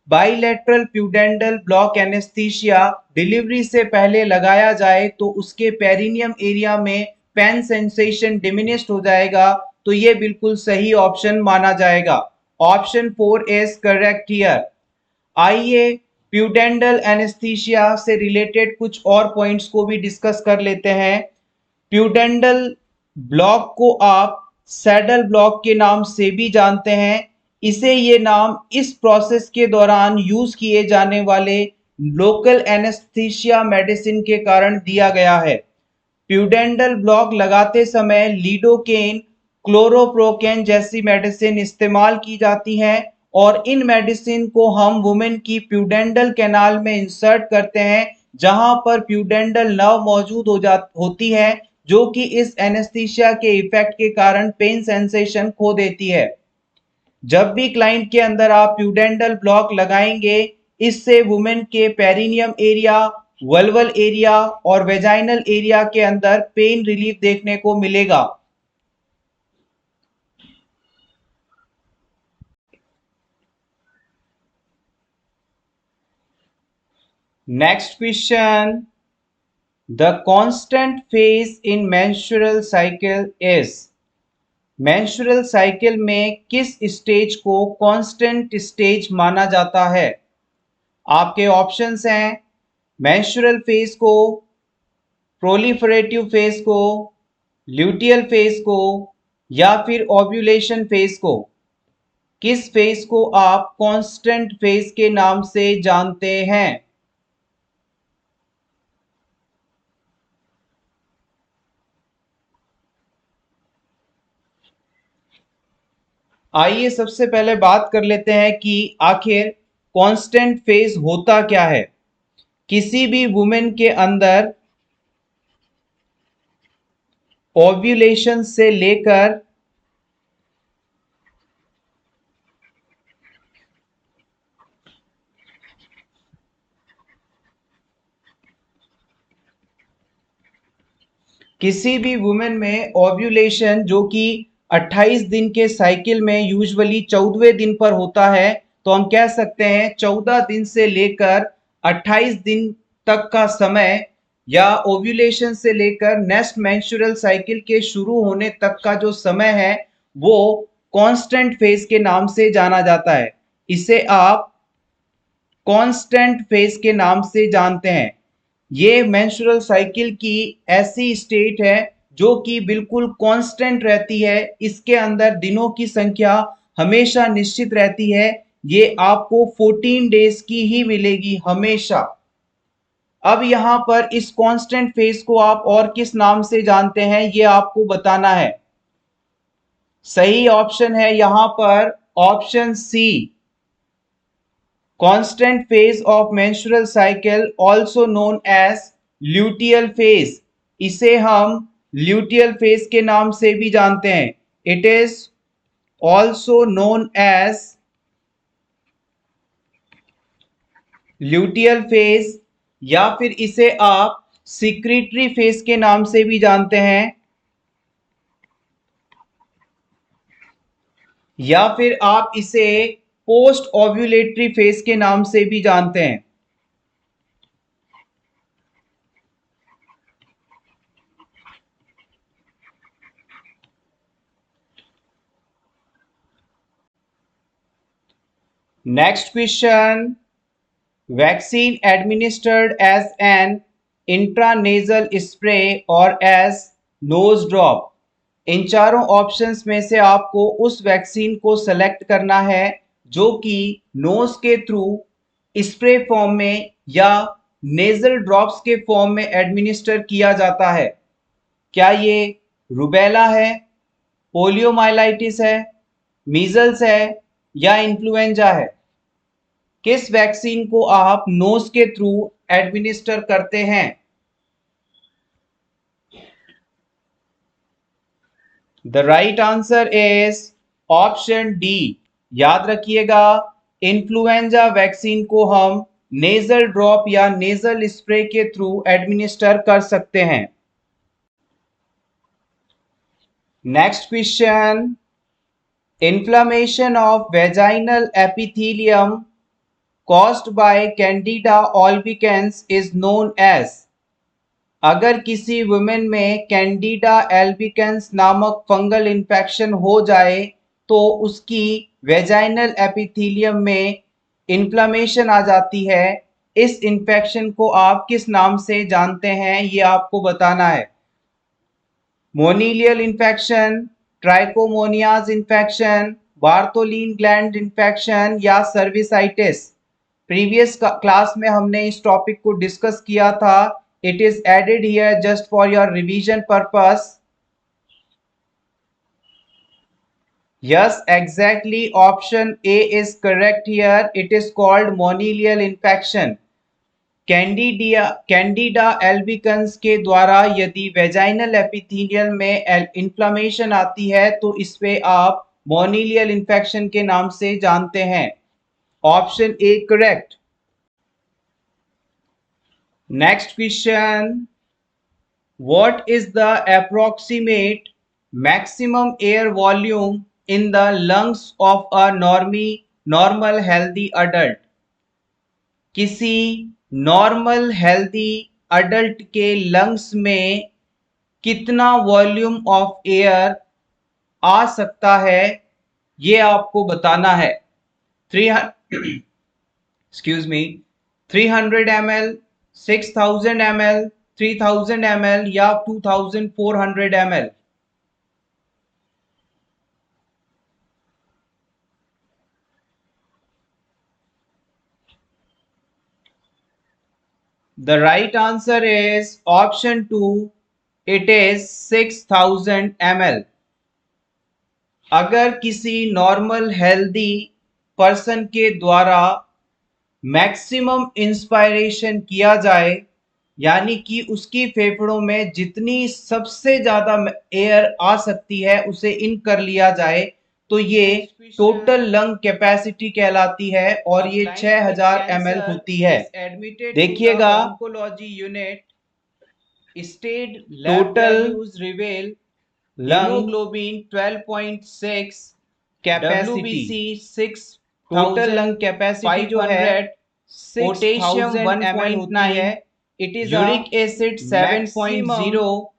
बाइलेटरल प्यूडेंडल ब्लॉक एनेस्थीसिया डिलीवरी से पहले लगाया जाए तो उसके पेरिनियम एरिया में पेन सेंसेशन डिमिनिश्ड हो जाएगा, तो ये बिल्कुल सही ऑप्शन माना जाएगा। Option 4 is correct here. आइए प्यूडेंडल एनेस्थीसिया से रिलेटेड कुछ और पॉइंट्स को भी डिस्कस कर लेते हैं। प्यूडेंडल ब्लॉक को आप सैडल ब्लॉक के नाम से भी जानते हैं। इसे ये नाम इस प्रोसेस के दौरान यूज किए जाने वाले लोकल एनेस्थीसिया मेडिसिन के कारण दिया गया है। प्यूडेंडल ब्लॉक लगाते समय लीडोकेन, क्लोरोप्रोकेन जैसी मेडिसिन इस्तेमाल की जाती हैं और इन मेडिसिन को हम वुमेन की प्यूडेंडल कैनाल में इंसर्ट करते हैं, जहां पर प्यूडेंडल नर्व मौजूद होती है जो कि इस एनेस्थीसिया के इफेक्ट के कारण पेन सेंसेशन खो देती है। जब भी क्लाइंट के अंदर आप प्यूडेंटल ब्लॉक लगाएंगे, इससे वुमेन के पेरिनियम एरिया, वल्वल एरिया और वेजाइनल एरिया के अंदर पेन रिलीफ देखने को मिलेगा। Next question, the constant phase in menstrual cycle is. Menstrual cycle में किस स्टेज को कांस्टेंट स्टेज माना जाता है? आपके ऑप्शंस हैं मेंस्ट्रुअल फेज को, प्रोलिफरेटिव फेज को, ल्यूटियल फेज को या फिर ओव्यूलेशन फेज को। किस फेज को आप कांस्टेंट फेज के नाम से जानते हैं? आइए सबसे पहले बात कर लेते हैं कि आखिर कांस्टेंट फेज होता क्या है। किसी भी वुमेन के अंदर ओव्यूलेशन से लेकर किसी भी वुमेन में ओव्यूलेशन जो कि 28 दिन के साइकिल में यूजुअली 14वें दिन पर होता है, तो हम कह सकते हैं 14 दिन से लेकर 28 दिन तक का समय या ओव्यूलेशन से लेकर नेक्स्ट मेंस्ट्रुअल साइकिल के शुरू होने तक का जो समय है वो कांस्टेंट फेज के नाम से जाना जाता है। इसे आप कांस्टेंट फेज के नाम से जानते हैं। ये मेंस्ट्रुअल साइकिल की ऐसी स्टेट है जो कि बिल्कुल कांस्टेंट रहती है। इसके अंदर दिनों की संख्या हमेशा निश्चित रहती है। ये आपको 14 डेज की ही मिलेगी हमेशा। अब यहाँ पर इस कांस्टेंट फेज को आप और किस नाम से जानते हैं ये आपको बताना है। सही ऑप्शन है यहाँ पर option C, constant phase of menstrual cycle also known as luteal phase। इसे हम luteal phase के नाम से भी जानते हैं। It is also known as luteal phase या फिर इसे आप secretory phase के नाम से भी जानते हैं या फिर आप इसे पोस्ट ओव्यूलेटरी फेज के नाम से भी जानते हैं। Next question, vaccine administered as an intranasal spray और एज नोज ड्रॉप। इन चारों ऑप्शंस में से आपको उस वैक्सीन को सेलेक्ट करना है जो कि नोज के थ्रू स्प्रे फॉर्म में या नेजल ड्रॉप्स के फॉर्म में एडमिनिस्टर किया जाता है। क्या ये रुबेला है, पोलियोमाइलाइटिस है, मीजल्स है या इन्फ्लुएंजा है? किस वैक्सीन को आप नोज के थ्रू एडमिनिस्टर करते हैं? The right answer is option D. याद रखिएगा, इन्फ्लुएंजा वैक्सीन को हम नेजल ड्रॉप या नेजल स्प्रे के थ्रू एडमिनिस्टर कर सकते हैं। Next question, inflammation of vaginal epithelium caused by Candida albicans is known as। अगर किसी वुमेन में कैंडिडा एल्बिकेंस नामक फंगल इन्फेक्शन हो जाए तो उसकी वेजाइनल एपिथेलियम में इन्फ्लेमेशन आ जाती है। इस इन्फेक्शन को आप किस नाम से जानते हैं ये आपको बताना है। Monilial infection, trichomoniasis infection, Bartholin gland infection या सर्विसाइटिस। प्रीवियस क्लास में हमने इस टॉपिक को डिस्कस किया था। It is added here just for your revision purpose. Yes, exactly option A is correct here. It is called monilial infection. Candida albicans के द्वारा यदि वेजाइनल एपिथेलियल में इन्फ्लेमेशन आती है तो इस पे आप मोनीलियल इन्फेक्शन के नाम से जानते हैं। Option A correct. Next question, what is the approximate maximum air volume in the lungs of a normal healthy adult? किसी नॉर्मल हेल्दी अडल्ट के लंग्स में कितना वॉल्यूम ऑफ एयर आ सकता है, ये आपको बताना है। 300 ml, 6000 ml, 3000 ml या 2400 ml। The right answer is option 2. It is 6000 ml। अगर किसी नॉर्मल हेल्दी पर्सन के द्वारा मैक्सिमम इंस्पायरेशन किया जाए, यानी कि उसकी फेफड़ों में जितनी सबसे ज्यादा एयर आ सकती है उसे इन कर लिया जाए, तो ये टोटल लंग कैपेसिटी कहलाती है और ये 6000 ml होती है। देखिएगा, oncology unit stated total level haemoglobin 12.6, capacity 6, total lung capacity जो है पोटेशियम 1.9 है, it is uric acid 7.0,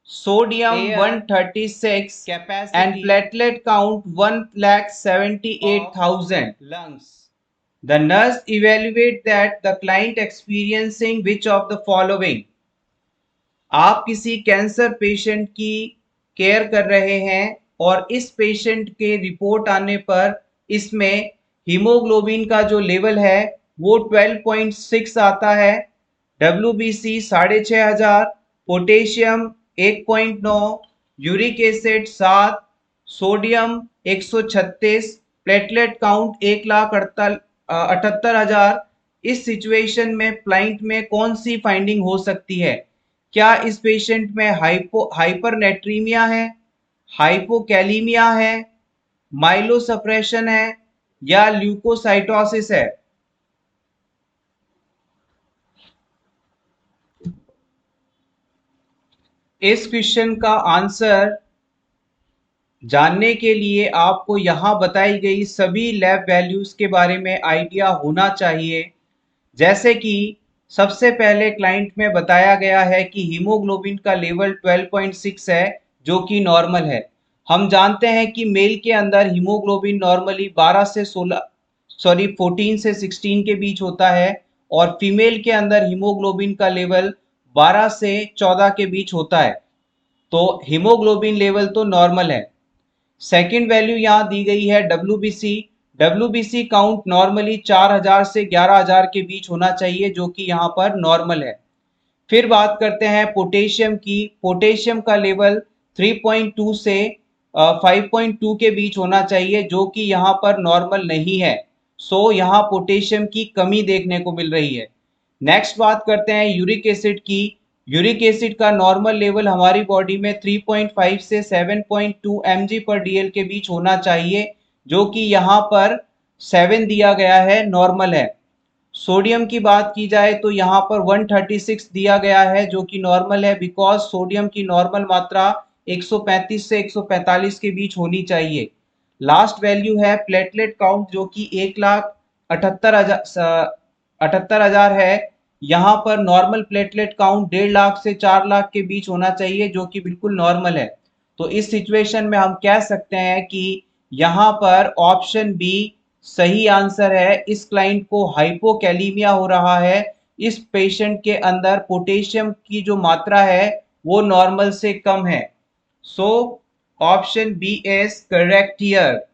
sodium 136 and platelet count 1,78,000 lungs। The nurse evaluate that the client experiencing which of the following? आप किसी cancer patient की care कर रहे हैं और इस पेशेंट के रिपोर्ट आने पर इसमें हीमोग्लोबिन का जो लेवल है वो 12.6 आता है, WBC 6500, potassium 1.9, uric acid 7, sodium 136, platelet count 1,78,000। इस सिचुएशन में क्लाइंट में कौन सी फाइंडिंग हो सकती है? क्या इस पेशेंट में हाइपरनेट्रीमिया है, हाइपोकैलीमिया है, माइलोसप्रेशन है या ल्यूकोसाइटोसिस है? इस क्वेश्चन का आंसर जानने के लिए आपको यहां बताई गई सभी लैब वैल्यूज के बारे में आइडिया होना चाहिए। जैसे कि सबसे पहले क्लाइंट में बताया गया है कि हीमोग्लोबिन का लेवल 12.6 है जो कि नॉर्मल है। हम जानते हैं कि मेल के अंदर हीमोग्लोबिन नॉर्मली 14 से 16 के बीच होता है और फीमेल के अंदर हीमोग्लोबिन का लेवल 12 से 14 के बीच होता है। तो हीमोग्लोबिन लेवल तो नॉर्मल है। सेकंड वैल्यू यहाँ दी गई है WBC। WBC काउंट नॉर्मली 4000 से 11000 के बीच होना चाहिए जो कि यहाँ पर नॉर्मल है। फिर बात करते हैं पोटेशियम की। पोटेशियम का लेवल 3.2 से 5.2 के बीच होना चाहिए जो कि यहाँ पर नॉर्मल नहीं है। सो यहाँ पोटेशियम की कमी देखने को मिल रही है। नेक्स्ट बात करते हैं यूरिक एसिड की। यूरिक एसिड का नॉर्मल लेवल हमारी बॉडी में 3.5 से 7.2 mg पर DL के बीच होना चाहिए जो कि यहाँ पर 7 दिया गया है, नॉर्मल है। सोडियम की बात की जाए तो यहाँ पर 136 दिया गया है जो कि नॉर्मल है, बिकॉज सोडियम की नॉर्मल मात्रा 135 से 145 के बीच होनी चाहिए। लास्ट वैल्यू है प्लेटलेट काउंट जो कि 1,78,000 है। यहाँ पर नॉर्मल प्लेटलेट काउंट 1.5 लाख से 4 लाख के बीच होना चाहिए जो कि बिल्कुल नॉर्मल है। तो इस सिचुएशन में हम कह सकते हैं कि यहाँ पर ऑप्शन बी सही आंसर है। इस क्लाइंट को हाइपोकैलीमिया हो रहा है। इस पेशेंट के अंदर पोटेशियम की जो मात्रा है वो नॉर्मल से कम है। So option B is correct here.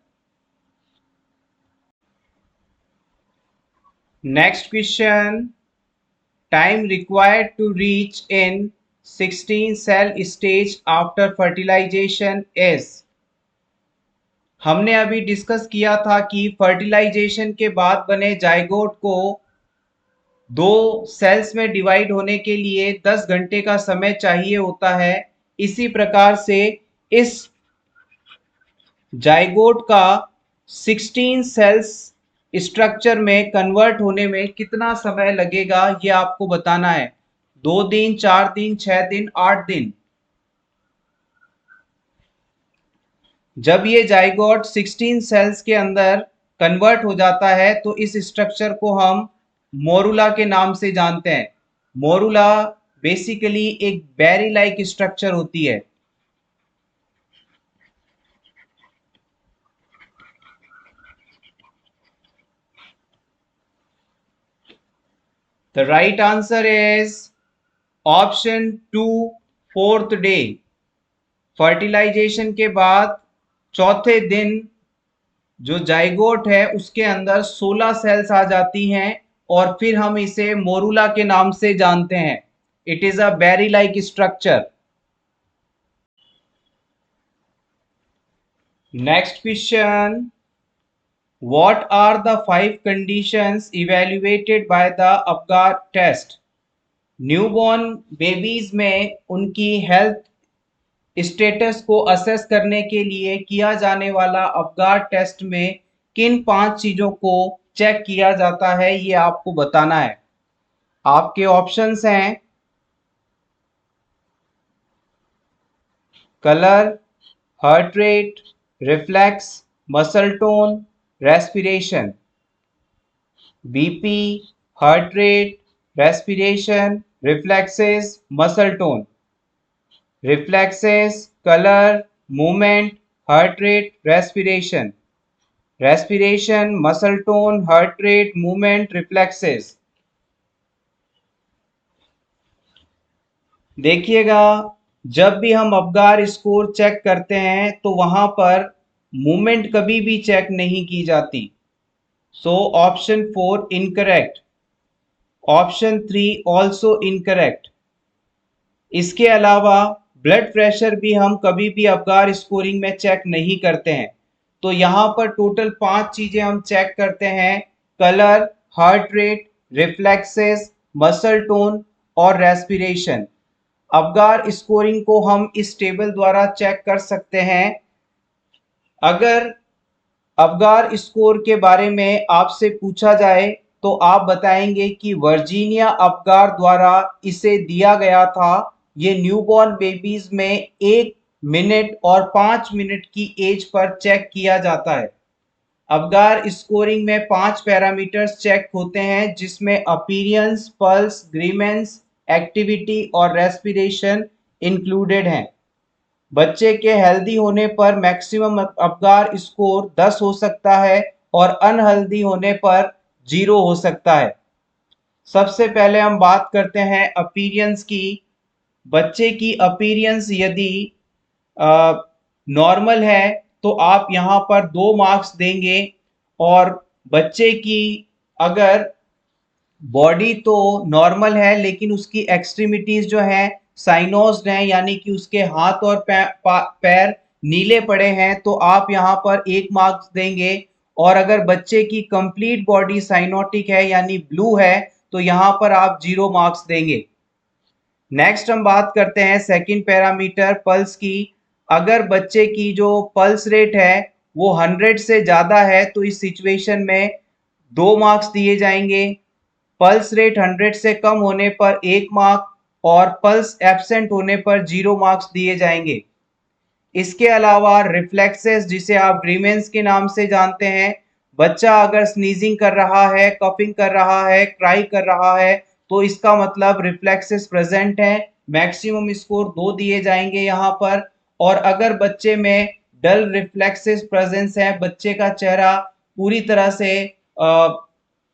Next question, time required to reach in 16 cell stage after fertilisation is. हमने अभी डिस्कस किया था कि फर्टिलाइजेशन के बाद बने जाइगोट को 2 सेल्स में डिवाइड होने के लिए 10 घंटे का समय चाहिए होता है। इसी प्रकार से इस जाइगोट का 16 सेल्स स्ट्रक्चर में कन्वर्ट होने में कितना समय लगेगा ये आपको बताना है। 2 दिन, 4 दिन, 6 दिन, 8 दिन। जब ये जाइगोट 16 सेल्स के अंदर कन्वर्ट हो जाता है तो इस स्ट्रक्चर को हम मोरुला के नाम से जानते हैं। मोरुला बेसिकली एक बेरी लाइक स्ट्रक्चर होती है। The right answer is option 2, 4th day. Fertilisation के बाद चौथे दिन जो जाइगोट है उसके अंदर 16 सेल्स आ जाती हैं और फिर हम इसे मोरुला के नाम से जानते हैं। It is a berry like structure. Next question, what are the 5 conditions evaluated by the Apgar test? Newborn babies में उनकी हेल्थ स्टेटस को असेस करने के लिए किया जाने वाला अपगार टेस्ट में किन 5 चीजों को चेक किया जाता है ये आपको बताना है। आपके ऑप्शंस हैं colour, heart rate, reflex, muscle tone, respiration. BP, heart rate, respiration, reflexes, muscle tone. Reflexes, colour, movement, heart rate, respiration. Respiration, muscle tone, heart rate, movement, reflexes. देखिएगा, जब भी हम अपगार स्कोर चेक करते हैं तो वहां पर मूवमेंट कभी भी चेक नहीं की जाती। So option 4 incorrect. Option 3 also incorrect. इसके अलावा ब्लड प्रेशर भी हम कभी भी अपगार स्कोरिंग में चेक नहीं करते हैं। तो यहाँ पर टोटल 5 चीजें हम चेक करते हैं, colour, heart rate, reflexes, muscle tone और रेस्पिरेशन। अपगार स्कोरिंग को हम इस टेबल द्वारा चेक कर सकते हैं। अगर अपगार स्कोर के बारे में आपसे पूछा जाए तो आप बताएंगे कि वर्जीनिया अपगार द्वारा इसे दिया गया था। ये न्यूबॉर्न बेबीज में 1 मिनट और 5 मिनट की एज पर चेक किया जाता है। अपगार स्कोरिंग में 5 पैरामीटर्स चेक होते हैं जिसमें अपीयरेंस, पल्स, ग्रीमेंस, एक्टिविटी और रेस्पिरेशन इंक्लूडेड हैं। बच्चे के हेल्दी होने पर मैक्सिमम अपगार स्कोर 10 हो सकता है और अनहेल्दी होने पर 0 हो सकता है। सबसे पहले हम बात करते हैं अपीयरेंस की। बच्चे की अपीयरेंस यदि नॉर्मल है तो आप यहाँ पर 2 मार्क्स देंगे, और बच्चे की अगर बॉडी तो नॉर्मल है लेकिन उसकी एक्सट्रीमिटीज जो हैं साइनोज्ड हैं, यानी कि उसके हाथ और पैर नीले पड़े हैं, तो आप यहाँ पर 1 मार्क्स देंगे। और अगर बच्चे की कंप्लीट बॉडी साइनोटिक है यानी ब्लू है तो यहाँ पर आप 0 मार्क्स देंगे। नेक्स्ट हम बात करते हैं सेकंड पैरामीटर पल्स की। अगर बच्चे की जो पल्स रेट है वो 100 से ज़्यादा है तो इस सिचुएशन में 2 मार्क्स दिए जाएंगे। पल्स रेट 100 से कम होने पर 1 मार्क और पल्स एब्सेंट होने पर 0 मार्क्स दिए जाएंगे। इसके अलावा रिफ्लेक्सेस, जिसे आप ग्रीमेंस के नाम से जानते हैं, बच्चा अगर स्नीजिंग कर रहा है, कफिंग कर रहा है, क्राई कर रहा है तो इसका मतलब रिफ्लेक्सेस प्रेजेंट है। मैक्सिमम स्कोर 2 दिए जाएंगे यहाँ पर। और अगर बच्चे में डल रिफ्लेक्सेस प्रेजेंस है, बच्चे का चेहरा पूरी तरह से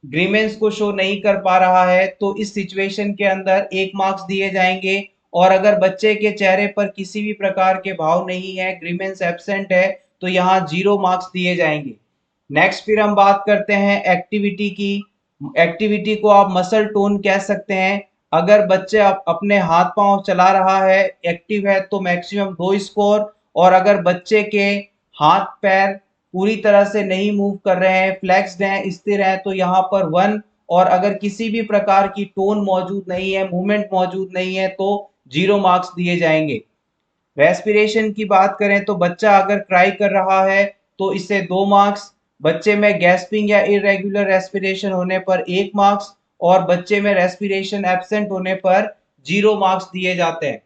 ग्रीमेंस को शो नहीं कर पा रहा है तो इस सिचुएशन के अंदर 1 मार्क्स दिए जाएंगे। और अगर बच्चे के चेहरे पर किसी भी प्रकार के भाव नहीं है, ग्रीमेंस एब्सेंट है, तो यहाँ 0 मार्क्स दिए जाएंगे। नेक्स्ट फिर हम बात करते हैं एक्टिविटी की। एक्टिविटी को आप मसल टोन कह सकते हैं। अगर बच्चे अपने हाथ पांव चला रहा है, एक्टिव है, तो मैक्सिमम 2 स्कोर। और अगर बच्चे के हाथ पैर पूरी तरह से नहीं मूव कर रहे हैं, फ्लेक्स्ड हैं, स्थिर हैं, तो यहाँ पर 1। और अगर किसी भी प्रकार की टोन मौजूद नहीं है, मूवमेंट मौजूद नहीं है, तो 0 मार्क्स दिए जाएंगे। रेस्पिरेशन की बात करें तो बच्चा अगर क्राई कर रहा है तो इसे 2 मार्क्स, बच्चे में गैस्पिंग या इरेगुलर रेस्पिरेशन होने पर 1 मार्क्स और बच्चे में रेस्पिरेशन एब्सेंट होने पर 0 मार्क्स दिए जाते हैं।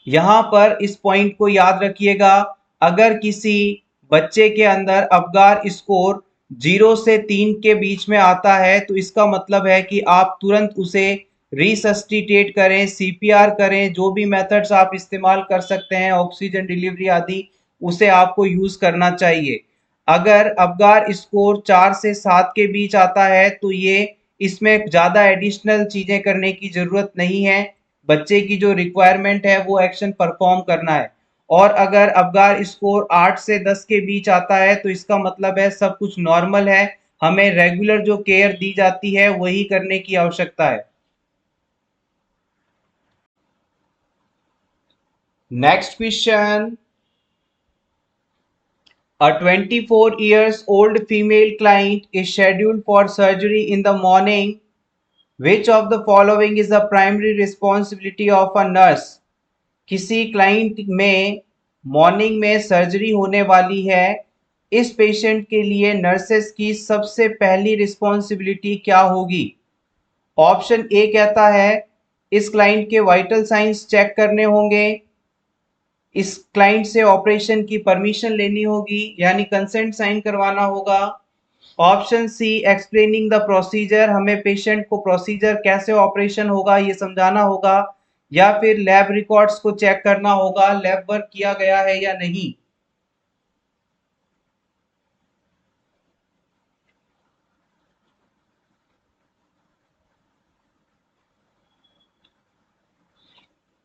यहाँ पर इस पॉइंट को याद रखिएगा, अगर किसी बच्चे के अंदर अपगार स्कोर 0 से 3 के बीच में आता है तो इसका मतलब है कि आप तुरंत उसे रिसस्टिटेट करें, सीपीआर करें, जो भी मेथड्स आप इस्तेमाल कर सकते हैं, ऑक्सीजन डिलीवरी आदि, उसे आपको यूज करना चाहिए। अगर अपगार स्कोर 4 से 7 के बीच आता है तो ये इसमें ज़्यादा एडिशनल चीज़ें करने की ज़रूरत नहीं है, बच्चे की जो रिक्वायरमेंट है वो एक्शन परफॉर्म करना है। और अगर अपगार स्कोर 8 से 10 के बीच आता है तो इसका मतलब है सब कुछ नॉर्मल है, हमें रेगुलर जो केयर दी जाती है वही करने की आवश्यकता है। Next question, a 24 years old female client is scheduled for surgery in the morning. Which of the following is the primary responsibility of a nurse? किसी क्लाइंट में मॉर्निंग में सर्जरी होने वाली है, इस पेशेंट के लिए नर्सेस की सबसे पहली रिस्पॉन्सिबिलिटी क्या होगी? ऑप्शन ए कहता है इस क्लाइंट के वाइटल साइंस चेक करने होंगे, इस क्लाइंट से ऑपरेशन की परमिशन लेनी होगी यानी कंसेंट साइन करवाना होगा। Option C explaining the procedure, हमें पेशेंट को प्रोसीजर कैसे ऑपरेशन होगा ये समझाना होगा, या फिर लैब रिकॉर्ड्स को चेक करना होगा लैब वर्क किया गया है या नहीं।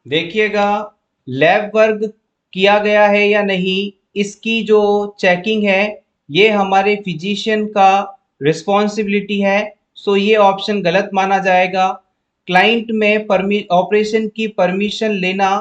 देखिएगा, लैब वर्क किया गया है या नहीं इसकी जो चेकिंग है ये हमारे फिजिशियन का रिस्पॉन्सिबिलिटी है, सो ये ऑप्शन गलत माना जाएगा। क्लाइंट में ऑपरेशन की परमिशन लेना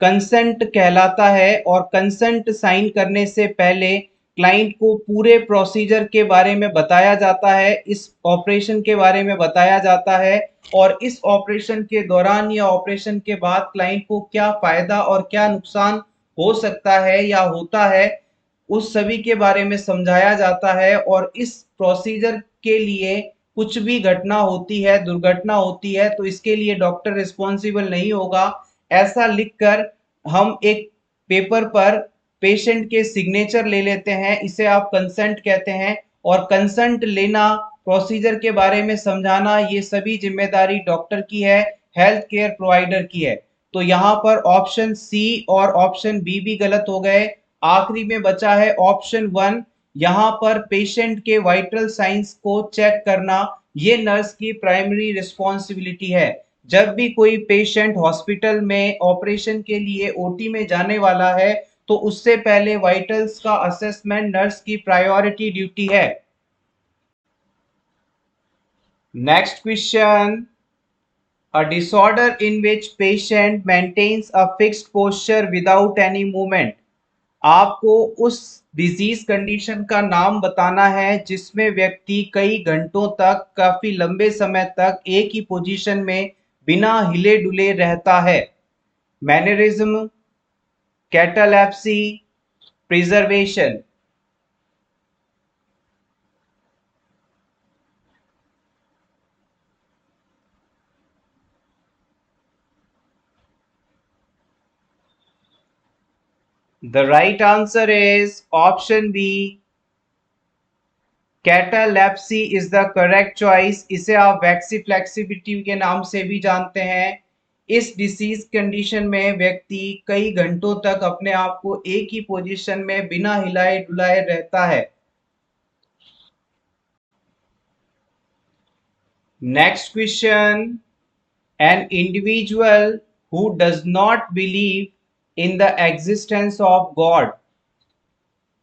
कंसेंट कहलाता है और कंसेंट साइन करने से पहले क्लाइंट को पूरे प्रोसीजर के बारे में बताया जाता है, इस ऑपरेशन के बारे में बताया जाता है और इस ऑपरेशन के दौरान या ऑपरेशन के बाद क्लाइंट को क्या फायदा और क्या नुकसान हो सकता है या होता है उस सभी के बारे में समझाया जाता है। और इस प्रोसीजर के लिए कुछ भी घटना होती है, दुर्घटना होती है तो इसके लिए डॉक्टर रिस्पॉन्सिबल नहीं होगा, ऐसा लिखकर हम एक पेपर पर पेशेंट के सिग्नेचर ले लेते हैं, इसे आप कंसेंट कहते हैं। और कंसेंट लेना, प्रोसीजर के बारे में समझाना, ये सभी जिम्मेदारी डॉक्टर की है, हेल्थ केयर प्रोवाइडर की है। तो यहाँ पर ऑप्शन सी और ऑप्शन बी भी गलत हो गए, आखिरी में बचा है ऑप्शन वन। यहाँ पर पेशेंट के वाइटल साइंस को चेक करना ये नर्स की प्राइमरी रिस्पॉन्सिबिलिटी है। जब भी कोई पेशेंट हॉस्पिटल में ऑपरेशन के लिए ओटी में जाने वाला है तो उससे पहले वाइटल्स का असेसमेंट नर्स की प्रायोरिटी ड्यूटी है। Next question, a disorder in which patient maintains a fixed posture without any movement। आपको उस डिजीज कंडीशन का नाम बताना है जिसमें व्यक्ति कई घंटों तक, काफी लंबे समय तक एक ही पोजीशन में बिना हिले डुले रहता है। Mannerism, catalepsy, preservation. The right answer is option B, catalepsy is the correct choice. इसे आप वैक्सी फ्लेक्सिबिलिटी के नाम से भी जानते हैं। इस डिसीज कंडीशन में व्यक्ति कई घंटों तक अपने आप को एक ही पोजीशन में बिना हिलाए डुलाए रहता है। Next question, an individual who does not believe in the existence of God.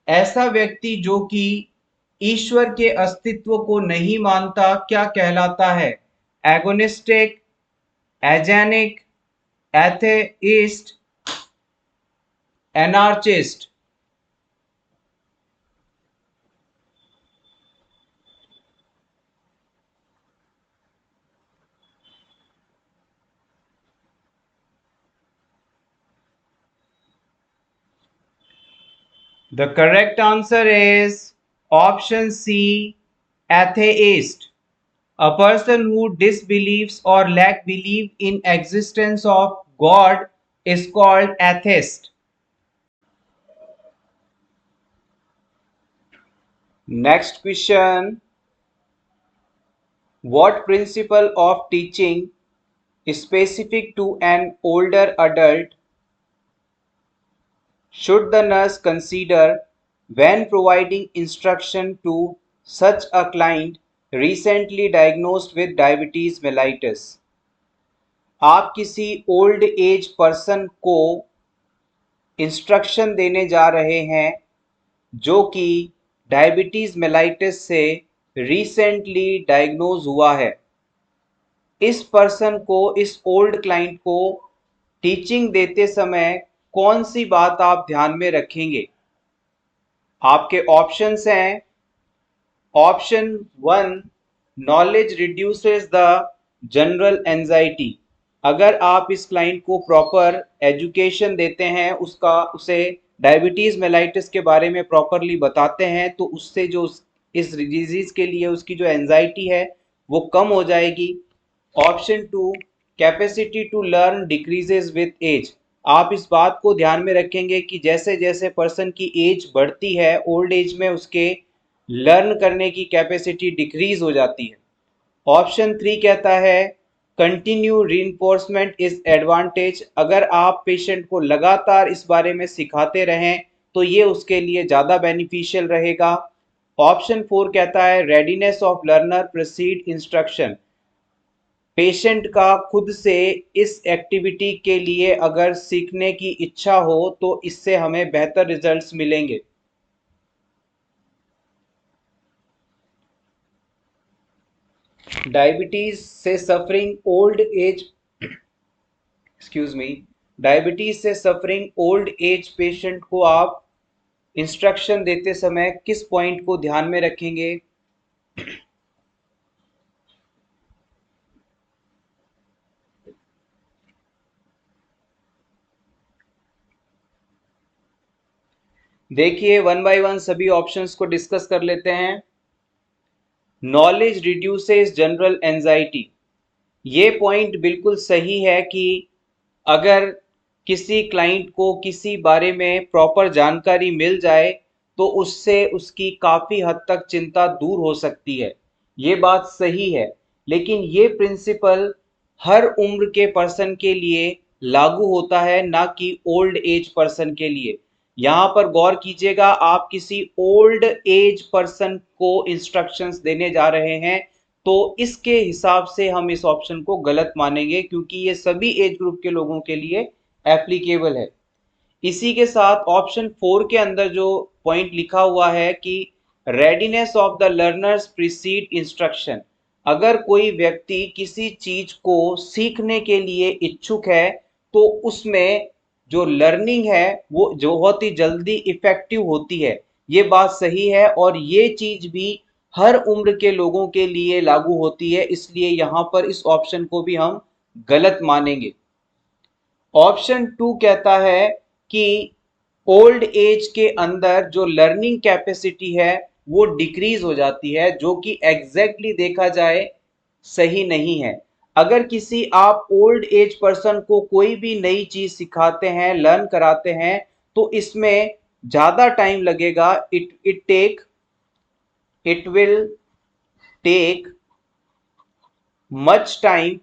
ऐसा व्यक्ति जो कि ईश्वर के अस्तित्व को नहीं मानता क्या कहलाता है? Agnostic, agenic, atheist, anarchist. The correct answer is option C, atheist. A person who disbelieves or lack belief in existence of God is called atheist. Next question. What principle of teaching is specific to an older adult should the nurse consider when providing instruction to such a client recently diagnosed with diabetes mellitus? आप किसी old age person को instruction देने जा रहे हैं जो कि diabetes mellitus से रिसेंटली डायग्नोज हुआ है। इस पर्सन को, इस ओल्ड क्लाइंट को टीचिंग देते समय कौन सी बात आप ध्यान में रखेंगे? आपके ऑप्शंस हैं। Option 1, knowledge reduces the general anxiety. अगर आप इस क्लाइंट को प्रॉपर एजुकेशन देते हैं, उसे डायबिटीज मेलाइटिस के बारे में प्रॉपरली बताते हैं, तो उससे जो इस डिजीज के लिए उसकी जो एंजाइटी है वो कम हो जाएगी। Option 2, capacity to learn decreases with age. आप इस बात को ध्यान में रखेंगे कि जैसे जैसे पर्सन की एज बढ़ती है, ओल्ड एज में उसके लर्न करने की कैपेसिटी डिक्रीज हो जाती है। ऑप्शन 3 कहता है कंटिन्यू रीइंफोर्समेंट इज एडवांटेज। अगर आप पेशेंट को लगातार इस बारे में सिखाते रहें तो ये उसके लिए ज़्यादा बेनिफिशियल रहेगा। ऑप्शन 4 कहता है readiness of learner proceed instruction. Patient का खुद से इस एक्टिविटी के लिए अगर सीखने की इच्छा हो तो इससे हमें बेहतर रिजल्ट्स मिलेंगे। डायबिटीज से सफरिंग ओल्ड एज डायबिटीज से सफरिंग ओल्ड एज पेशेंट को आप इंस्ट्रक्शन देते समय किस पॉइंट को ध्यान में रखेंगे? देखिए, वन बाय वन सभी ऑप्शंस को डिस्कस कर लेते हैं। नॉलेज रिड्यूसेस जनरल एंजाइटी, ये पॉइंट बिल्कुल सही है कि अगर किसी क्लाइंट को किसी बारे में प्रॉपर जानकारी मिल जाए तो उससे उसकी काफ़ी हद तक चिंता दूर हो सकती है। ये बात सही है, लेकिन ये प्रिंसिपल हर उम्र के पर्सन के लिए लागू होता है, ना कि ओल्ड एज पर्सन के लिए। यहाँ पर गौर कीजिएगा, आप किसी ओल्ड एज पर्सन को इंस्ट्रक्शंस देने जा रहे हैं तो इसके हिसाब से हम इस ऑप्शन को गलत मानेंगे, क्योंकि ये सभी एज ग्रुप के लोगों के लिए एप्लीकेबल है। इसी के साथ ऑप्शन 4 के अंदर जो पॉइंट लिखा हुआ है कि readiness of the learners preceded instruction, अगर कोई व्यक्ति किसी चीज को सीखने के लिए इच्छुक है तो उसमें जो लर्निंग है वो जो बहुत ही जल्दी इफेक्टिव होती है। ये बात सही है और ये चीज भी हर उम्र के लोगों के लिए लागू होती है, इसलिए यहाँ पर इस ऑप्शन को भी हम गलत मानेंगे। ऑप्शन 2 कहता है कि ओल्ड एज के अंदर जो लर्निंग कैपेसिटी है वो डिक्रीज हो जाती है, जो कि एग्जैक्टली देखा जाए सही नहीं है। अगर किसी आप ओल्ड एज पर्सन को कोई भी नई चीज सिखाते हैं, लर्न कराते हैं, तो इसमें ज्यादा टाइम लगेगा। It will take much time,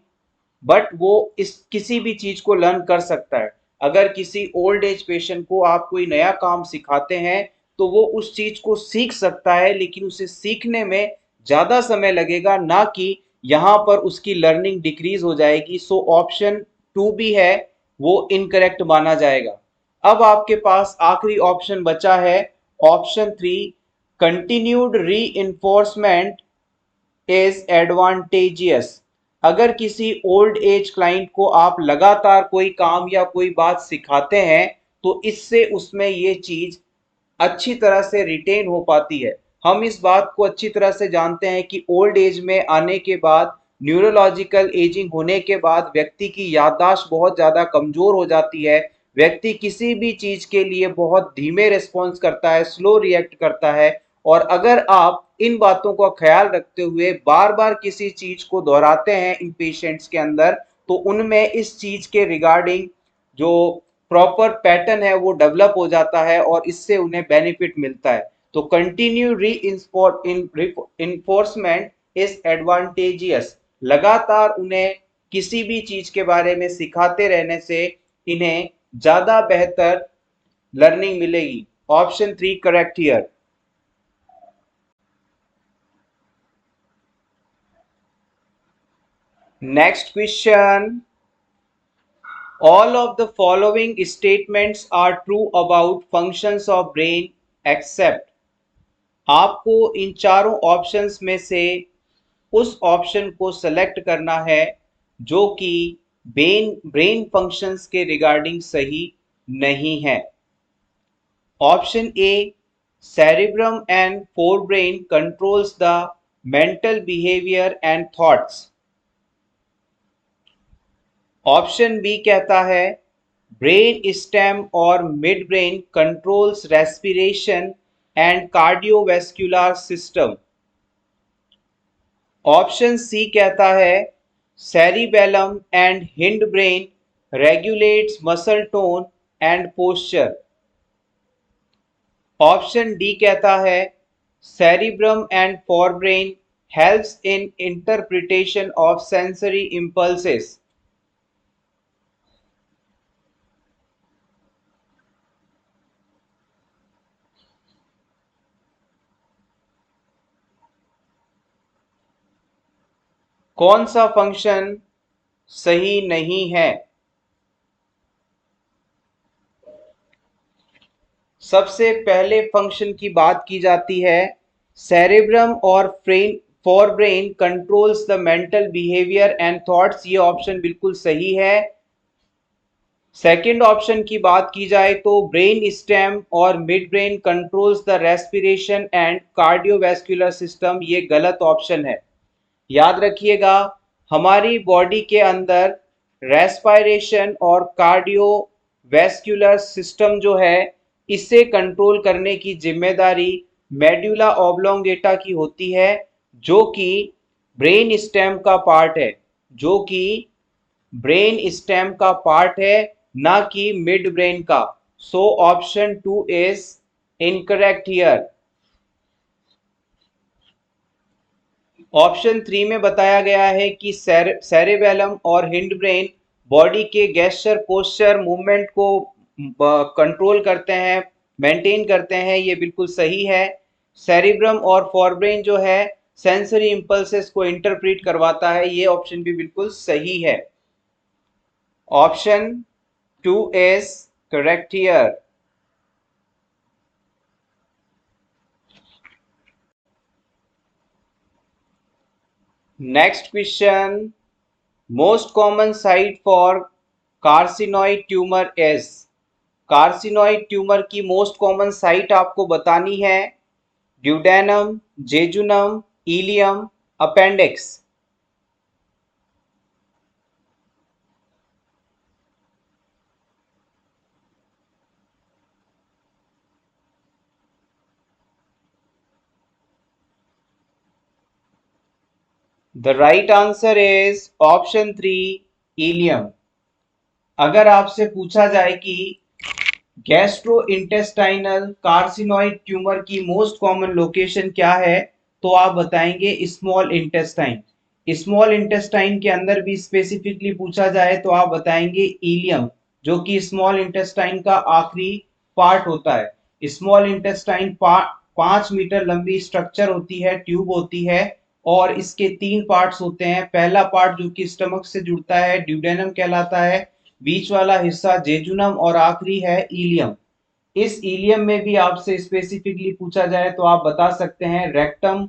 but वो इस किसी भी चीज को लर्न कर सकता है। अगर किसी ओल्ड एज पेशेंट को आप कोई नया काम सिखाते हैं तो वो उस चीज को सीख सकता है, लेकिन उसे सीखने में ज्यादा समय लगेगा, ना कि यहाँ पर उसकी लर्निंग डिक्रीज हो जाएगी। सो ऑप्शन 2 भी है वो इनकरेक्ट माना जाएगा। अब आपके पास आखिरी ऑप्शन बचा है, ऑप्शन 3, कंटिन्यूड री इन्फोर्समेंट इज एडवांटेजियस। अगर किसी ओल्ड एज क्लाइंट को आप लगातार कोई काम या कोई बात सिखाते हैं तो इससे उसमें ये चीज अच्छी तरह से रिटेन हो पाती है। हम इस बात को अच्छी तरह से जानते हैं कि ओल्ड एज में आने के बाद, न्यूरोलॉजिकल एजिंग होने के बाद व्यक्ति की याददाश्त बहुत ज़्यादा कमज़ोर हो जाती है। व्यक्ति किसी भी चीज के लिए बहुत धीमे रिस्पॉन्स करता है, स्लो रिएक्ट करता है। और अगर आप इन बातों का ख्याल रखते हुए बार बार किसी चीज को दोहराते हैं इन पेशेंट्स के अंदर, तो उनमें इस चीज के रिगार्डिंग जो प्रॉपर पैटर्न है वो डेवलप हो जाता है और इससे उन्हें बेनिफिट मिलता है। तो कंटिन्यू री इन्फोर्समेंट इज एडवांटेजियस। लगातार उन्हें किसी भी चीज के बारे में सिखाते रहने से इन्हें ज्यादा बेहतर लर्निंग मिलेगी। Option 3 correct here. Next question, all of the following statements are true about functions of brain except। आपको इन चारों ऑप्शंस में से उस ऑप्शन को सेलेक्ट करना है जो कि ब्रेन फंक्शंस के रिगार्डिंग सही नहीं है। Option A, cerebrum and forebrain controls the mental behavior and thoughts। Option B कहता है ब्रेन स्टेम और mid brain controls respiration and cardiovascular system. Option C कहता है cerebellum and hind brain regulates muscle tone and posture. Option D कहता है cerebrum and forebrain helps in interpretation of sensory impulses. कौन सा function सही नहीं है? सबसे पहले फंक्शन की बात की जाती है, सेरेब्रम और forebrain controls the mental behaviour and thoughts. ये ऑप्शन बिल्कुल सही है। सेकंड ऑप्शन की बात की जाए तो ब्रेन स्टेम और mid brain controls the respiration and cardiovascular system. ये गलत ऑप्शन है। याद रखिएगा, हमारी बॉडी के अंदर रेस्पिरेशन और कार्डियोवैस्कुलर सिस्टम जो है इसे कंट्रोल करने की जिम्मेदारी मेडुला ऑब्लोंगेटा की होती है, जो कि ब्रेन स्टेम का पार्ट है, जो कि ब्रेन स्टेम का पार्ट है, ना कि मिड ब्रेन का। So option 2 is incorrect here. Option 3 में बताया गया है कि सेरेबेलम और हिंड ब्रेन बॉडी के गेस्चर पोस्चर मूवमेंट को कंट्रोल करते हैं, मेंटेन करते हैं। ये बिल्कुल सही है। सेरिब्रम और फोरब्रेन जो है सेंसरी इंपल्सेस को इंटरप्रेट करवाता है। ये ऑप्शन भी बिल्कुल सही है। Option 2 is correct here. Next question, most common site for carcinoid tumour is. Carcinoid tumour की मोस्ट कॉमन साइट आपको बतानी है। Duodenum, jejunum, ileum, appendix. The right answer is option 3 ileum. अगर आपसे पूछा जाए कि गैस्ट्रोइंटेस्टाइनल कार्सिनॉइड ट्यूमर की मोस्ट कॉमन लोकेशन क्या है, तो आप बताएंगे स्मॉल इंटेस्टाइन। स्मॉल इंटेस्टाइन के अंदर भी स्पेसिफिकली पूछा जाए तो आप बताएंगे इलियम, जो कि स्मॉल इंटेस्टाइन का आखिरी पार्ट होता है। स्मॉल इंटेस्टाइन 5 मीटर लंबी स्ट्रक्चर होती है, ट्यूब होती है, और इसके 3 पार्ट्स होते हैं। पहला पार्ट जो कि स्टमक से जुड़ता है ड्यूडेनम कहलाता है, बीच वाला हिस्सा जेजुनम, और आखिरी है इलियम। इस इलियम में भी आपसे स्पेसिफिकली पूछा जाए तो आप बता सकते हैं रेक्टम।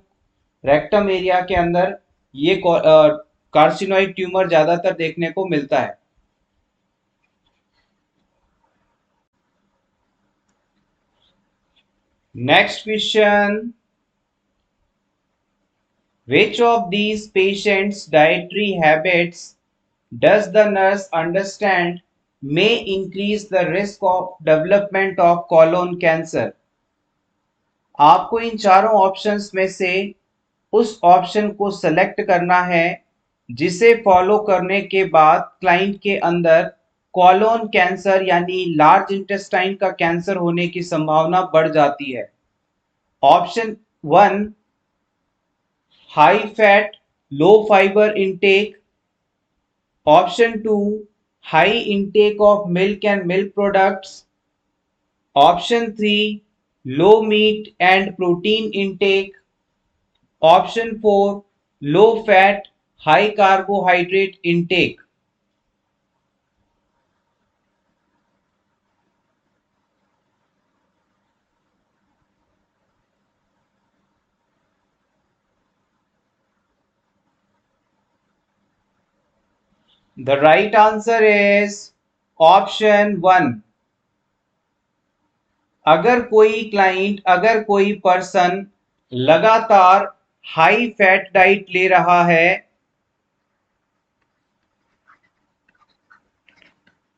रेक्टम एरिया के अंदर ये कार्सिनोइड ट्यूमर ज्यादातर देखने को मिलता है। Next question, which of these patients dietary habits does the nurse understand may increase the risk of development of colon cancer। आपको इन चारों ऑप्शंस में से उस ऑप्शन को सेलेक्ट करना है जिसे फॉलो करने के बाद क्लाइंट के अंदर कॉलोन कैंसर यानी लार्ज इंटेस्टाइन का कैंसर होने की संभावना बढ़ जाती है। Option 1 high fat low fibre intake, option 2 high intake of milk and milk products, option 3 low meat and protein intake, option 4 low fat high carbohydrate intake. The right answer is option 1। अगर कोई person लगातार high fat diet ले रहा है,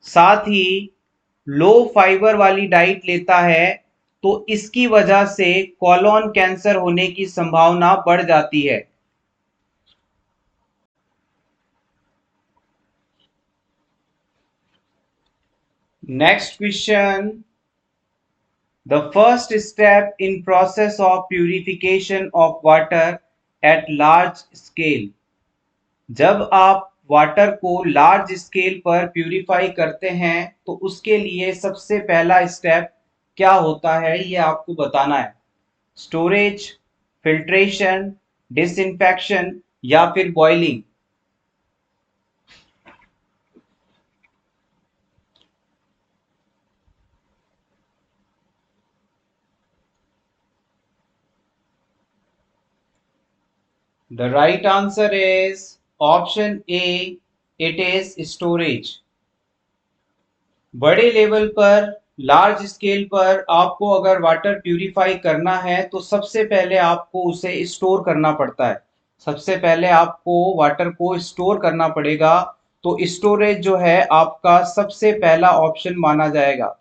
साथ ही लो fibre वाली diet लेता है, तो इसकी वजह से कॉलोन कैंसर होने की संभावना बढ़ जाती है। Next question, the first step in process of purification of water at large scale। जब आप वाटर को लार्ज स्केल पर प्यूरिफाई करते हैं तो उसके लिए सबसे पहला स्टेप क्या होता है ये आपको बताना है। स्टोरेज, फिल्ट्रेशन, डिसइंफेक्शन या फिर boiling. The right answer is option A, it is storage। बड़े लेवल पर, लार्ज स्केल पर आपको अगर वाटर प्यूरिफाई करना है तो सबसे पहले आपको उसे स्टोर करना पड़ता है। सबसे पहले आपको वाटर को स्टोर करना पड़ेगा, तो स्टोरेज जो है आपका सबसे पहला ऑप्शन माना जाएगा।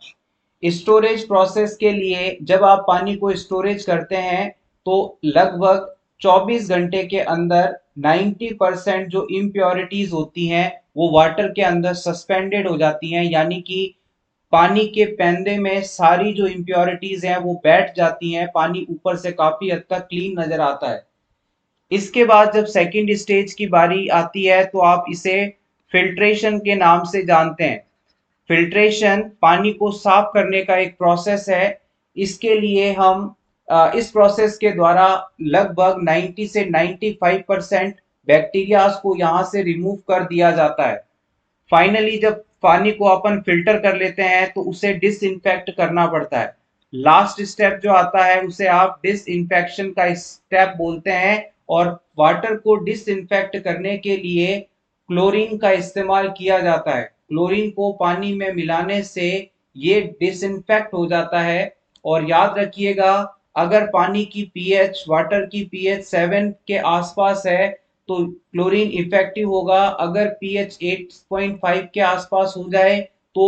स्टोरेज प्रोसेस के लिए जब आप पानी को स्टोरेज करते हैं तो लगभग 24 घंटे के अंदर 90% जो इम्प्योरिटीज होती हैं वो वाटर के अंदर सस्पेंडेड हो जाती हैं, यानी कि पानी के पैंदे में सारी जो इम्प्योरिटीज हैं वो बैठ जाती हैं। पानी ऊपर से काफी हद तक क्लीन नजर आता है। इसके बाद जब सेकंड स्टेज की बारी आती है तो आप इसे फिल्ट्रेशन के नाम से जानते हैं। फिल्ट्रेशन पानी को साफ करने का एक प्रोसेस है। इसके लिए हम इस प्रोसेस के द्वारा लगभग 90 से 95% बैक्टीरियाज को यहाँ से रिमूव कर दिया जाता है। फाइनली जब पानी को अपन फिल्टर कर लेते हैं तो उसे डिसइंफेक्ट करना पड़ता है। लास्ट स्टेप जो आता है उसे आप डिसइंफेक्शन का स्टेप बोलते हैं, और वाटर को डिसइंफेक्ट करने के लिए क्लोरीन का इस्तेमाल किया जाता है। क्लोरीन को पानी में मिलाने से ये डिसइंफेक्ट हो जाता है। और याद रखिएगा, अगर पानी की पीएच, वाटर की पीएच 7 के आसपास है तो क्लोरीन इफेक्टिव होगा। अगर पीएच 8.5 के आसपास हो जाए तो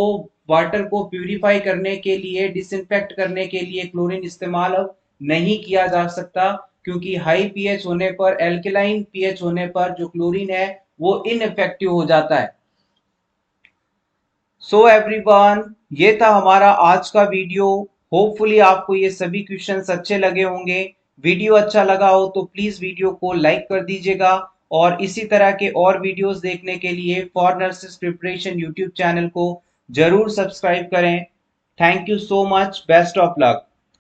वाटर को प्यूरिफाई करने के लिए, डिसइंफेक्ट करने के लिए क्लोरीन इस्तेमाल अब नहीं किया जा सकता, क्योंकि हाई पीएच होने पर, एल्केलाइन पीएच होने पर जो क्लोरीन है वो इनइफेक्टिव हो जाता है। सो एवरीवन, ये था हमारा आज का वीडियो। होपफुली आपको ये सभी क्वेश्चंस अच्छे लगे होंगे। वीडियो अच्छा लगा हो तो प्लीज वीडियो को लाइक कर दीजिएगा, और इसी तरह के और वीडियोस देखने के लिए for nurses preparation YouTube channel को जरूर सब्सक्राइब करें। Thank you so much, best of luck.